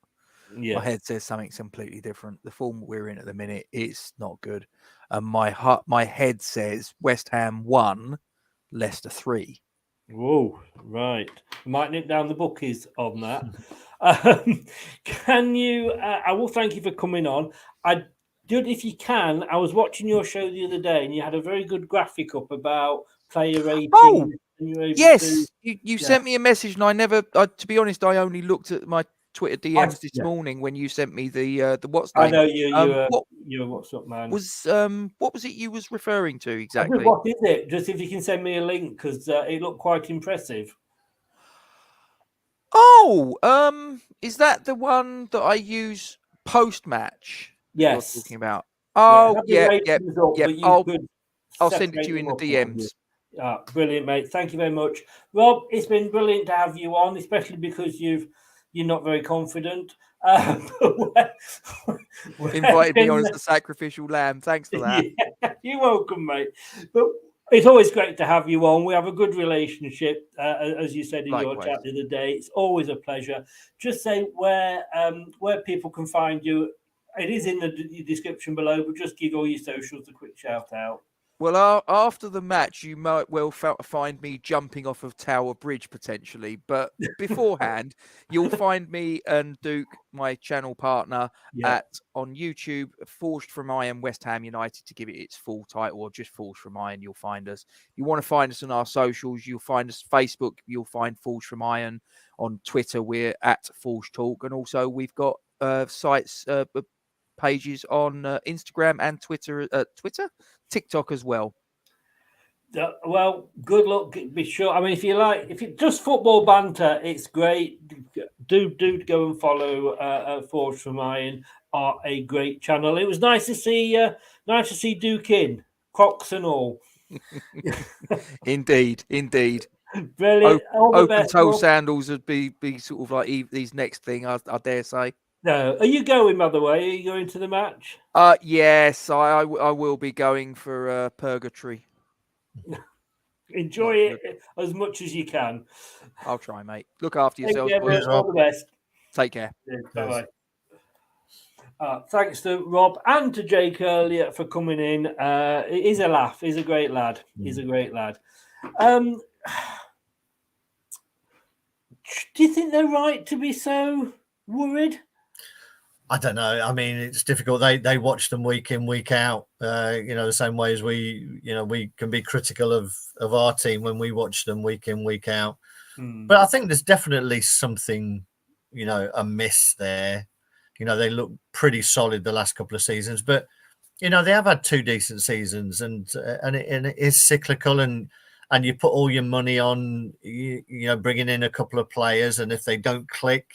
Yeah. My head says something completely different. The form we're in at the minute, it's not good. And my head says West Ham 1, Leicester 3. Whoa, right. Might nip down the bookies on that. Can you? I will thank you for coming on. If you can, I was watching your show the other day, and you had a very good graphic up about player rating. Oh, yes. You sent me a message, and I never. To be honest, I only looked at my Twitter DMs this morning when you sent me the what's name. I know you're a WhatsApp man. What was it you was referring to exactly? What is it? Just if you can send me a link because it looked quite impressive. Oh, is that the one that I use post match? Yes. You're talking about. Oh, yeah. I'll send it to you in the DMs. Brilliant, mate. Thank you very much, Rob. It's been brilliant to have you on, especially because you're not very confident. Invited me on as the sacrificial lamb. Thanks for that. Yeah, you're welcome, mate. But it's always great to have you on. We have a good relationship, as you said in your chat the other day. It's always a pleasure. Just say where people can find you. It is in the description below, but just give all your socials a quick shout out. Well, after the match, you might well find me jumping off of Tower Bridge potentially. But beforehand, you'll find me and Duke, my channel partner, on YouTube, Forged from Iron West Ham United, to give it its full title, or just Forged from Iron. You'll find us. If you want to find us on our socials, you'll find us Facebook. You'll find Forged from Iron. On Twitter, we're at Forged Talk, and also we've got sites. Pages on Instagram and Twitter, TikTok as well. Well, good luck. Be sure. I mean, if you just football banter, it's great. Do go and follow Forge from Iron. Are a great channel. It was nice to see Duke in Crocs and all. Indeed. Brilliant. All the Open best, toe Rob. sandals would be sort of like these next thing. I dare say. No, are you going? By the way, are you going to the match? Yes, I will be going for purgatory. Enjoy it as much as you can. I'll try, mate. Look after yourselves. All the best. Take care. Bye bye. Thanks to Rob and to Jake Elliott for coming in. He's a laugh. He's a great lad. He's a great lad. Do you think they're right to be so worried? I don't know. I mean, it's difficult. They watch them week in, week out. The same way as we can be critical of our team when we watch them week in, week out. But I think there's definitely something, amiss there. They look pretty solid the last couple of seasons, but they have had 2 decent seasons, and it is cyclical, and you put all your money on bringing in a couple of players, and if they don't click,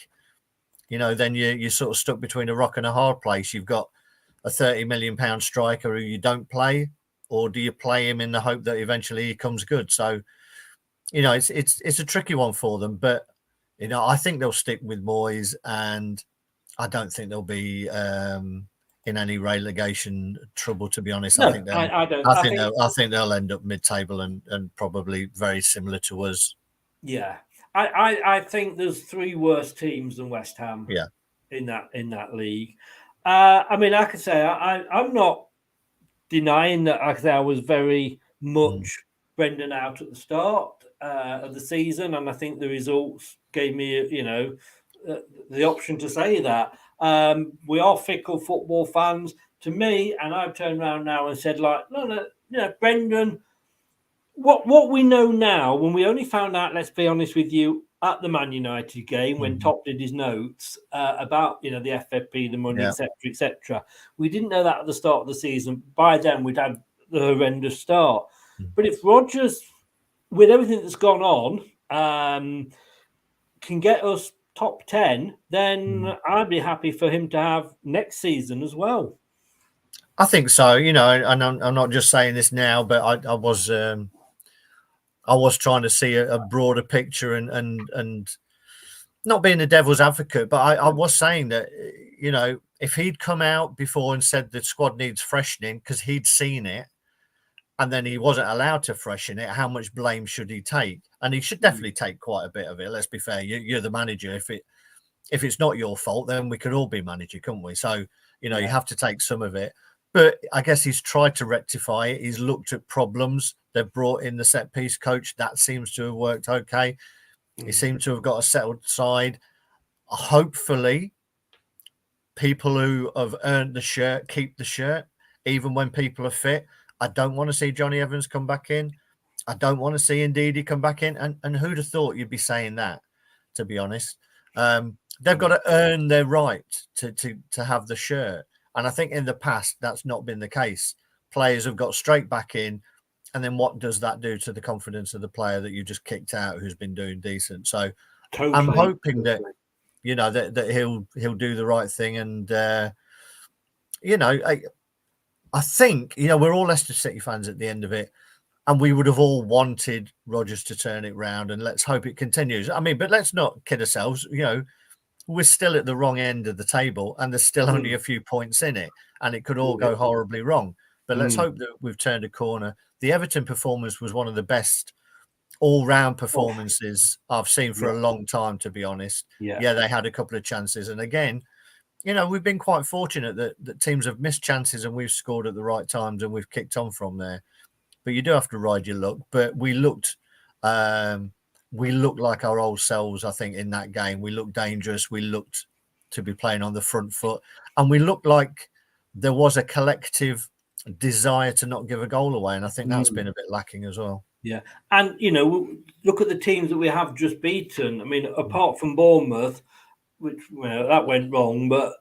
then you're sort of stuck between a rock and a hard place. You've got a £30 million striker who you don't play, or do you play him in the hope that eventually he comes good? So, it's a tricky one for them. But I think they'll stick with Moyes, and I don't think they'll be in any relegation trouble. To be honest, No, I think they'll end up mid-table and probably very similar to us. Yeah. I think there's 3 worse teams than West Ham. Yeah, in that league. I mean, like I say, I'm not denying that. Like I say, I was very much Brendan out at the start of the season, and I think the results gave me, the option to say that. We are fickle football fans. To me, and I've turned around now and said, like, no, Brendan. What we know now, when we only found out, let's be honest with you, at the Man United game, when Top did his notes about, the FFP, the money, etc. We didn't know that at the start of the season. By then, we'd had the horrendous start. But if Rodgers, with everything that's gone on, can get us top 10, then I'd be happy for him to have next season as well. I think so, and I'm not just saying this now, but I was trying to see a broader picture and not being the devil's advocate, but I was saying that, if he'd come out before and said the squad needs freshening because he'd seen it and then he wasn't allowed to freshen it, how much blame should he take? And he should definitely take quite a bit of it. Let's be fair. You're the manager. If it's not your fault, then we could all be manager, couldn't we? So, you have to take some of it. But I guess he's tried to rectify it. He's looked at problems. They've brought in the set piece coach. That seems to have worked okay. He seems to have got a settled side. Hopefully, people who have earned the shirt keep the shirt, even when people are fit. I don't want to see Johnny Evans come back in. I don't want to see Ndidi come back in. And who'd have thought you'd be saying that, to be honest? They've got to earn their right to have the shirt. And I think in the past, that's not been the case. Players have got straight back in. And then what does that do to the confidence of the player that you just kicked out who's been doing decent? So I'm hoping that, that he'll do the right thing. And, I think, we're all Leicester City fans at the end of it. And we would have all wanted Rodgers to turn it round. And let's hope it continues. I mean, but let's not kid ourselves. We're still at the wrong end of the table and there's still only a few points in it. And it could all go horribly wrong. But let's hope that we've turned a corner. The Everton performance was one of the best all-round performances I've seen for a long time, to be honest. Yeah, they had a couple of chances. And again, we've been quite fortunate that teams have missed chances and we've scored at the right times and we've kicked on from there. but you do have to ride your luck. But we looked like our old selves, I think, in that game. We looked dangerous. We looked to be playing on the front foot, and we looked like there was a collective desire to not give a goal away, and I think that's been a bit lacking as well. Yeah, and look at the teams that we have just beaten. I mean, apart from Bournemouth, which that went wrong, but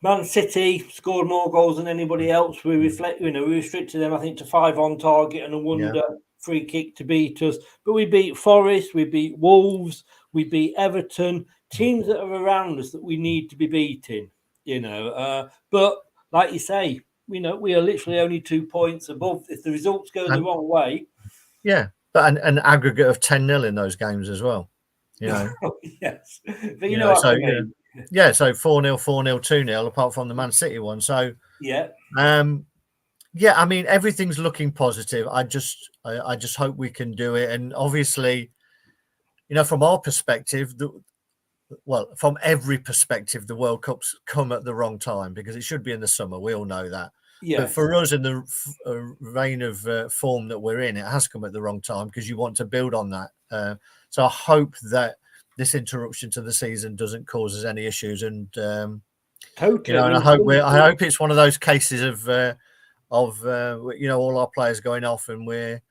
Man City scored more goals than anybody else. We restricted them, I think, to 5 on target and a wonder free kick to beat us. But we beat Forest, we beat Wolves, we beat Everton, teams that are around us that we need to be beating. But like you say, we are literally only 2 points above. If the results go the wrong way, but an aggregate of 10-0 in those games as well. Yes, but what I mean. So 4-0, 4-0, 2-0, apart from the Man City one. So I mean, everything's looking positive. I just hope we can do it. And obviously, from our perspective, from every perspective, the World Cup's come at the wrong time because it should be in the summer. We all know that. But for us, in the reign of form that we're in, it has come at the wrong time because you want to build on that. So I hope that this interruption to the season doesn't cause us any issues, and totally. And I hope it's one of those cases of all our players going off, and we're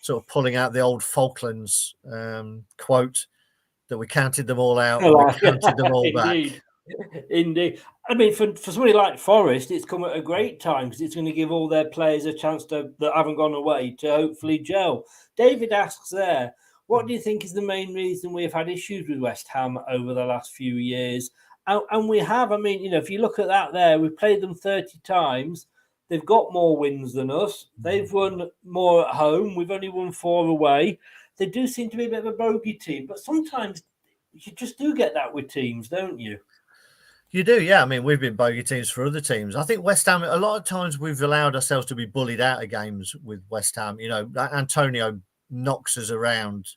sort of pulling out the old Falklands quote that we counted them all out, and we counted them all back. Indeed. I mean, for somebody like Forest, it's come at a great time because it's going to give all their players a chance that haven't gone away to hopefully gel. David asks there, what do you think is the main reason we've had issues with West Ham over the last few years? And we have, I mean, if you look at that there, we've played them 30 times. They've got more wins than us. They've won more at home. We've only won 4 away. They do seem to be a bit of a bogey team, but sometimes you just do get that with teams, don't you? You do, yeah. I mean, we've been bogey teams for other teams. I think West Ham, a lot of times we've allowed ourselves to be bullied out of games with West Ham. Antonio knocks us around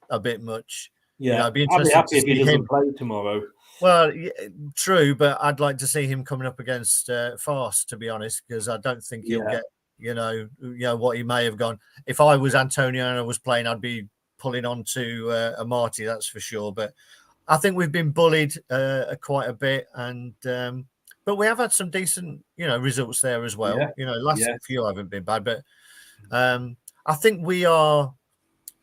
a bit much. Yeah, I'd be happy if he doesn't play tomorrow. Well, yeah, true, but I'd like to see him coming up against Fast, to be honest, because I don't think he'll get, what he may have gone. If I was Antonio and I was playing, I'd be pulling on to Amati, that's for sure. But I think we've been bullied quite a bit, and but we have had some decent, results there as well. Last few haven't been bad, but I think we are.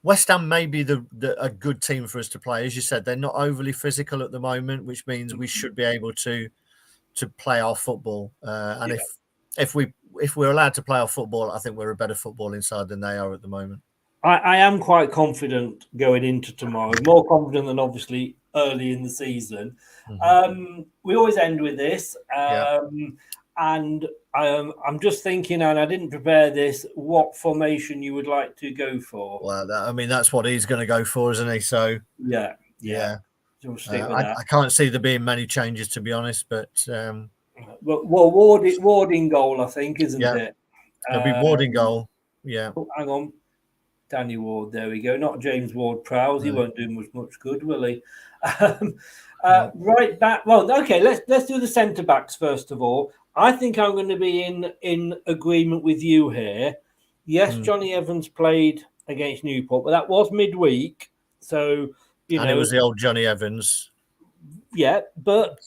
West Ham may be a good team for us to play. As you said, they're not overly physical at the moment, which means we should be able to play our football. And if we're allowed to play our football, I think we're a better footballing side than they are at the moment. I am quite confident going into tomorrow, more confident than obviously early in the season. We always end with this. And I'm just thinking, and I didn't prepare this, what formation you would like to go for? Well, that's what he's going to go for, isn't he? So yeah. I can't see there being many changes, to be honest. But Ward in goal, I think, isn't it? It'll be Ward in goal. Yeah. Oh, hang on, Danny Ward. There we go. Not James Ward-Prowse. He won't do much good, will he? Right back. Well, okay. Let's do the centre backs first of all. I think I'm going to be in agreement with you here. Yes, Johnny Evans played against Newport, but that was midweek. So, and it was the old Johnny Evans. Yeah, but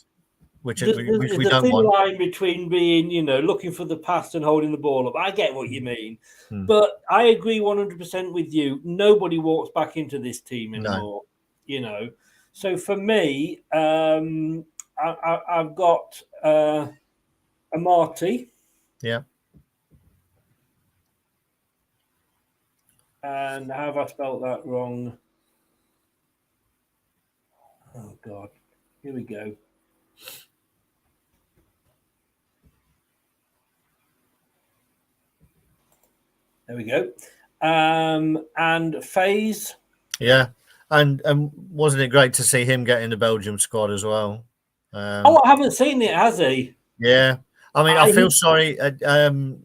which there's we a don't thin want. line between being, looking for the pass and holding the ball up. I get what you mean. But I agree 100% with you. Nobody walks back into this team anymore, So for me, I've got... Amati. Yeah. And how have I spelt that wrong? Oh, God. Here we go. There we go. And Faze. Yeah. And wasn't it great to see him get in the Belgium squad as well? I haven't seen it, has he? Yeah. I mean, I feel sorry.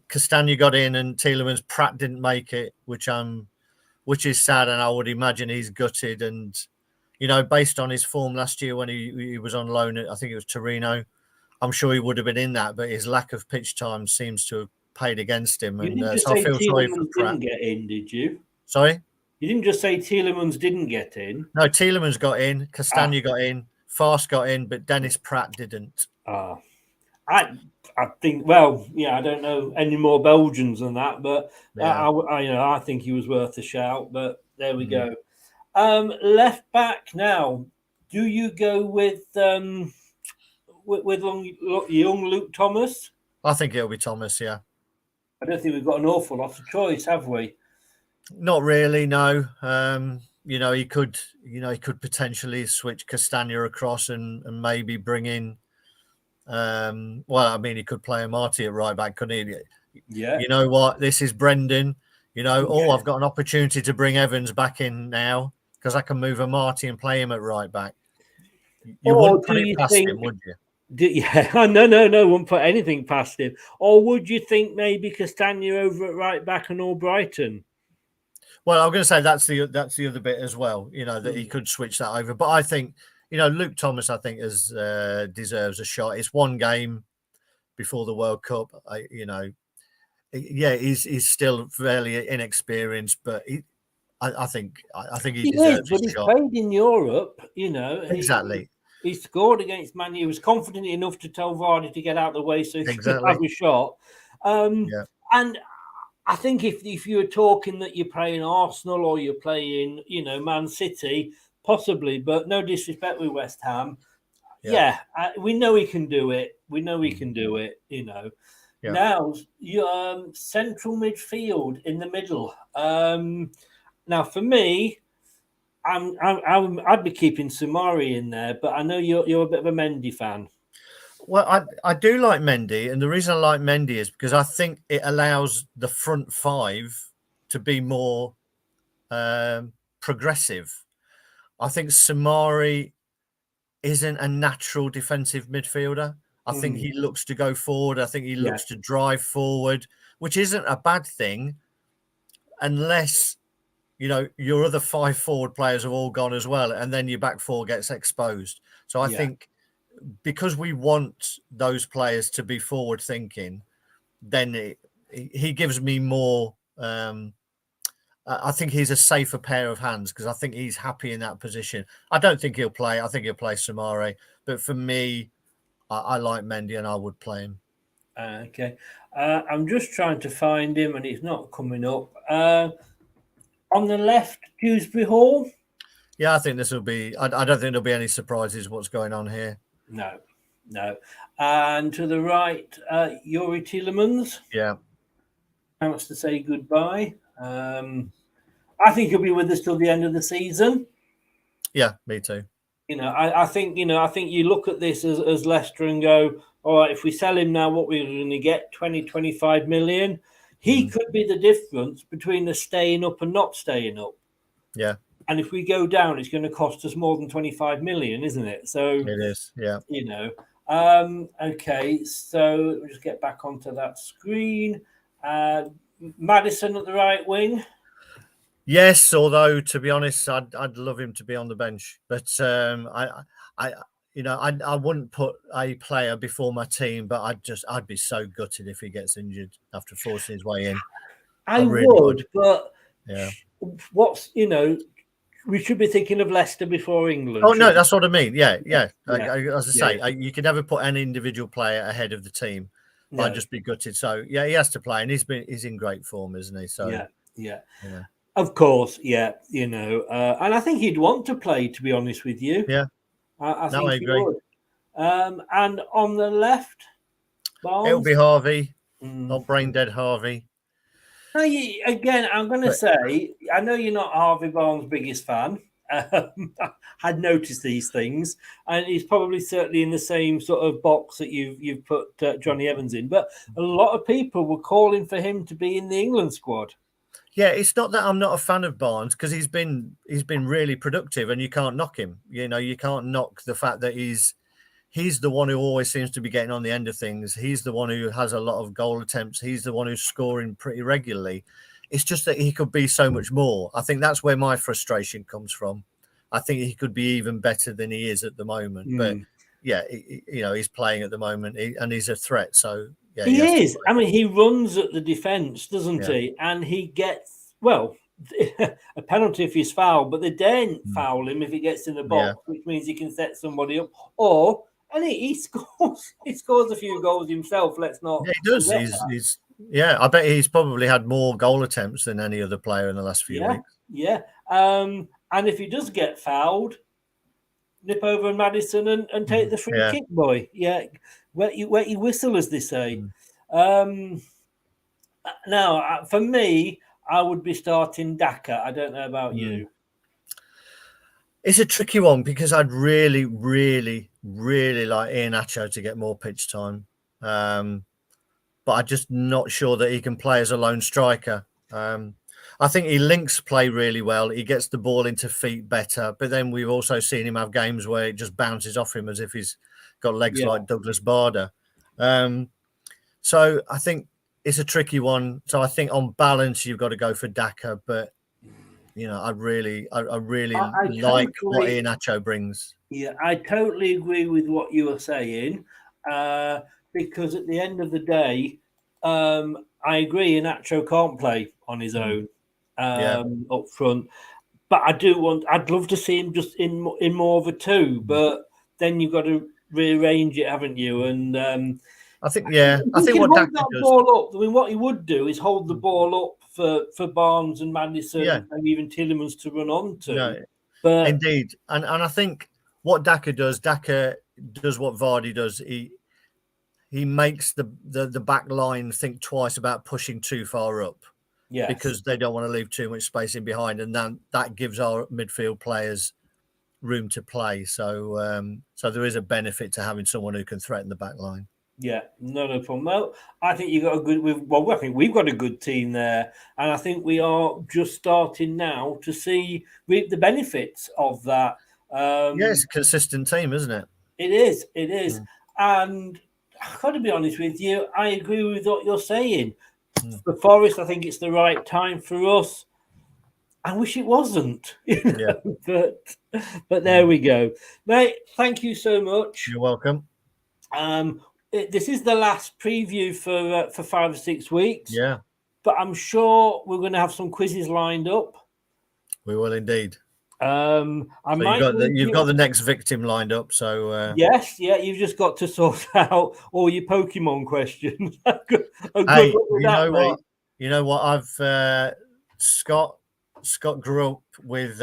Castagna got in and Tielemans, Pratt didn't make it, which is sad, and I would imagine he's gutted. And based on his form last year when he was on loan at, I think it was Torino, I'm sure he would have been in that, but his lack of pitch time seems to have paid against him, You and didn't just so I say feel sorry for Tielemans Pratt. didn't get in, did you? Sorry, You didn't just say Tielemans didn't get in. no, Tielemans got in, Castagna got in, Fast got in, but Dennis Pratt didn't. Ah, I think. Well, yeah, I don't know any more Belgians than that, but Yeah. I think he was worth a shout. But there we go. Left back now. Do you go with young Luke Thomas? I think it'll be Thomas. Yeah. I don't think we've got an awful lot of choice, have we? Not really, no. He could potentially switch Castagna across and maybe bring in. He could play a Marty at right back, couldn't he? Yeah. You know what? This is Brendan. I've got an opportunity to bring Evans back in now because I can move a Marty and play him at right back. You wouldn't put it past him, would you? No, wouldn't put anything past him. Or would you think maybe Castagna over at right back and Albrighton? Well, I'm going to say that's the other bit as well. That he could switch that over, but I think Luke Thomas, I think, deserves a shot. It's one game before the World Cup. He's still fairly inexperienced, but I think he deserves a shot. He's played in Europe. Exactly. He scored against Man U. He was confident enough to tell Vardy to get out of the way so he could have a shot. And I think if you were talking that you're playing Arsenal or you're playing, Man City, possibly, but no disrespect with West Ham. Yeah, we know he can do it. Now, central midfield in the middle. Now, for me, I'd be keeping Soumare in there, but I know you're a bit of a Mendy fan. Well, I do like Mendy, and the reason I like Mendy is because I think it allows the front five to be more progressive. I think Soumare isn't a natural defensive midfielder. I think he looks to go forward. I think he looks to drive forward, which isn't a bad thing, unless your other 5 forward players have all gone as well, and then your back 4 gets exposed. So I think, because we want those players to be forward thinking, then he gives me more. I think he's a safer pair of hands because I think he's happy in that position. I don't think he'll play. I think he'll play Soumare. But for me, I like Mendy and I would play him. Okay. I'm just trying to find him and he's not coming up. On the left, Dewsbury Hall. Yeah, I think this will be. I don't think there'll be any surprises what's going on here. No. And to the right, Youri Tielemans. Yeah. Chance to say goodbye. I think he'll be with us till the end of the season. Yeah, me too. I think you look at this as Leicester and go, all right, if we sell him now, what we're going to get, 20-25 million. He could be the difference between the staying up and not staying up. Yeah. And if we go down, it's going to cost us more than 25 million, isn't it? So it is, yeah. Okay, so we'll just get back onto that screen. Maddison at the right wing. Yes, although to be honest, I'd love him to be on the bench, but I wouldn't put a player before my team, but I'd be so gutted if he gets injured after forcing his way in. I really would, but we should be thinking of Leicester before England. Oh no, that's what I mean. Yeah. As I say, you can never put any individual player ahead of the team. No. I'd just be gutted. So yeah, he has to play, and he's in great form, isn't he? So yeah. Of course, yeah. And I think he'd want to play. To be honest with you, yeah. I think he would. And on the left, Barnes? It'll be Harvey, not brain dead Harvey. Again, I'm going to say, I know you're not Harvey Barnes' biggest fan. I'd noticed these things, and he's probably certainly in the same sort of box that you've put Johnny Evans in. But a lot of people were calling for him to be in the England squad. Yeah, it's not that I'm not a fan of Barnes because he's been really productive, and you can't knock him. You can't knock the fact that he's the one who always seems to be getting on the end of things. He's the one who has a lot of goal attempts. He's the one who's scoring pretty regularly. It's just that he could be so much more. I think that's where my frustration comes from. I think he could be even better than he is at the moment. But yeah, he's playing at the moment and he's a threat. So, he is. I mean, he runs at the defence, doesn't he? And he gets, well, a penalty if he's fouled, but they don't foul him if he gets in the box, which means he can set somebody up. And he scores. He scores a few goals himself. Let's not. Yeah, he does. He's I bet he's probably had more goal attempts than any other player in the last few weeks. Yeah. And if he does get fouled, nip over and Madison and take the free kick, boy. Yeah, wet you whistle, as they say. Now, for me, I would be starting Daka. I don't know about you. It's a tricky one because I'd really, really, really like Iheanacho to get more pitch time. But I'm just not sure that he can play as a lone striker. I think he links play really well. He gets the ball into feet better. But then we've also seen him have games where it just bounces off him as if he's got legs like Douglas Bader. So I think it's a tricky one. So I think on balance, you've got to go for Daka. But, I really like what Iheanacho brings. Yeah, I totally agree with what you are saying. Because at the end of the day, I agree, Iheanacho can't play on his own up front. But I'd love to see him just in more of a two. But then you've got to rearrange it, haven't you? And I think what Daka does. Ball up. I mean, what he would do is hold the ball up for Barnes and Madison and even Tielemans to run onto. No, but indeed, and I think what Daka does what Vardy does. He makes the back line think twice about pushing too far up, because they don't want to leave too much space in behind, and then that gives our midfield players room to play. So there is a benefit to having someone who can threaten the back line. Yeah, no problem. Well, I think you got I think we've got a good team there, and I think we are just starting now to reap the benefits of that. It's a consistent team, isn't it? It is, and I've got to be honest with you, I agree with what you're saying. For Forest, I think it's the right time for us. I wish it wasn't, but there we go, mate. Thank you so much. You're welcome. This is the last preview for 5 or 6 weeks. Yeah, but I'm sure we're going to have some quizzes lined up. We will indeed. You've got the next victim lined up. So yes, you've just got to sort out all your Pokemon questions. You know what? I've Scott grew up with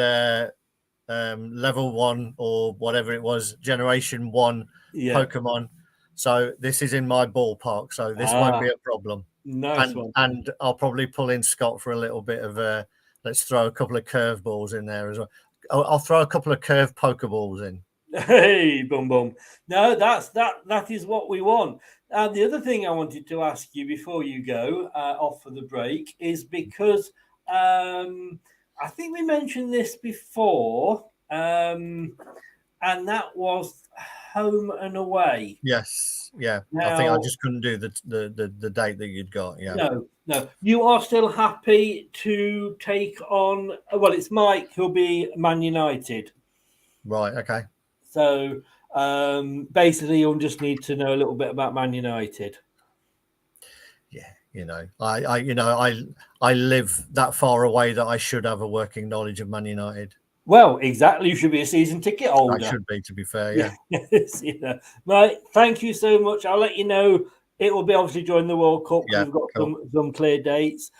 level 1 or whatever it was, generation 1 Pokemon. So this is in my ballpark. So this won't be a problem. Nice one. And I'll probably pull in Scott for a little bit of let's throw a couple of curveballs in there as well. I'll throw a couple of curved Pokeballs in. Hey, boom, boom. No, that is what we want. The other thing I wanted to ask you before you go off for the break is because I think we mentioned this before, and that was home and away. Yes, yeah. Now, I think I just couldn't do the date that you'd got. Yeah. No. You are still happy to take on? Well, it's Mike who'll be Man United. Right. Okay. So basically, you'll just need to know a little bit about Man United. Yeah, I live that far away that I should have a working knowledge of Man United. Well, exactly. You should be a season ticket holder. I should be, to be fair. Yeah. Yes, Right. Thank you so much. I'll let you know. It will be obviously during the World Cup. Yeah, we've got some clear dates.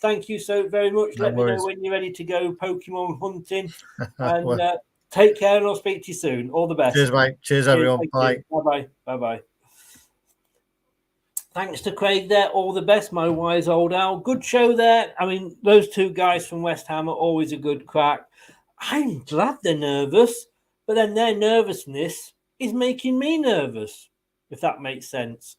Thank you so very much. Let me know when you're ready to go Pokemon hunting. And take care, and I'll speak to you soon. All the best. Cheers, mate. Cheers, everyone. Bye. Bye-bye. Bye-bye. Thanks to Craig there. All the best, my wise old owl. Good show there. I mean, those two guys from West Ham are always a good crack. I'm glad they're nervous, but then their nervousness is making me nervous, if that makes sense.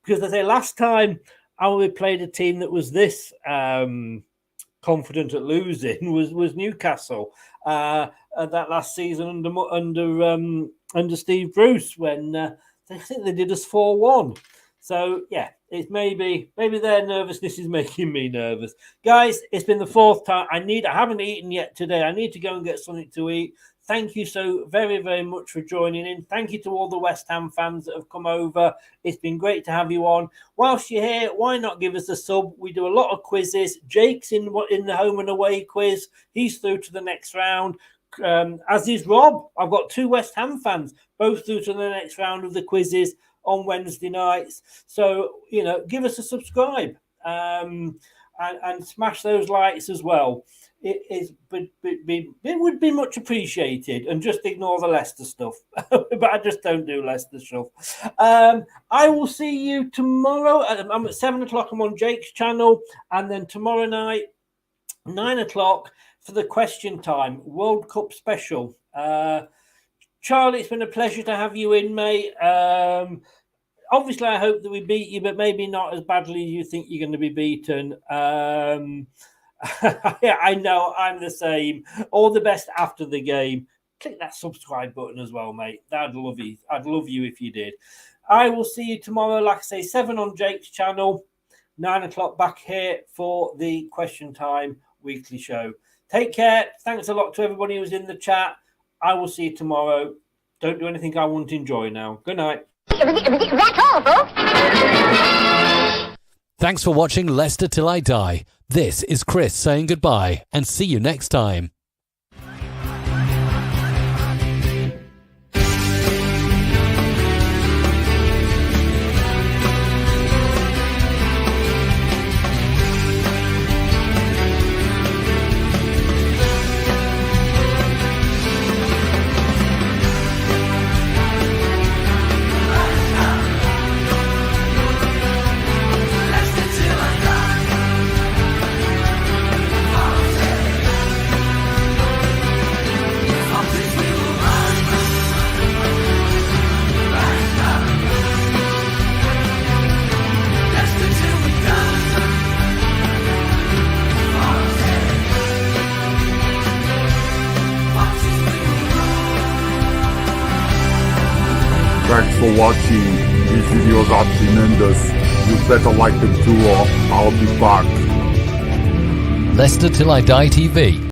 Because I say last time we played a team that was this confident at losing was Newcastle. That last season under Steve Bruce, when I think they did us 4-1. So yeah, it's maybe their nervousness is making me nervous. Guys, it's been the 4th time. I haven't eaten yet today. I need to go and get something to eat. thank you so very, very much for joining in. Thank you to all the West Ham fans that have come over. It's been great to have you on. Whilst you're here, why not give us a sub? We do a lot of quizzes. Jake's in the home and away quiz. He's through to the next round. As is Rob. I've got 2 West Ham fans, both through to the next round of the quizzes on Wednesday nights. So, give us a subscribe and smash those likes as well. It would be much appreciated, and just ignore the Leicester stuff. But I just don't do Leicester stuff. I will see you tomorrow. I'm at 7 o'clock. I'm on Jake's channel, and then tomorrow night, 9 o'clock for the Question Time World Cup special. Charlie, it's been a pleasure to have you in, mate. Obviously, I hope that we beat you, but maybe not as badly as you think you're going to be beaten. Yeah, I know, I'm the same. All the best after the game. Click that subscribe button as well, mate. I'd love you. I'd love you if you did. I will see you tomorrow, like I say, 7 on Jake's channel, 9 o'clock back here for the Question Time weekly show. Take care. Thanks a lot to everybody who's in the chat. I will see you tomorrow. Don't do anything I won't enjoy now. Good night. That's all, folks. Thanks for watching Leicester Till I Die. This is Chris saying goodbye and see you next time. Thanks for watching. These videos are tremendous. You better like them too, or I'll be back. Leicester Till I Die TV.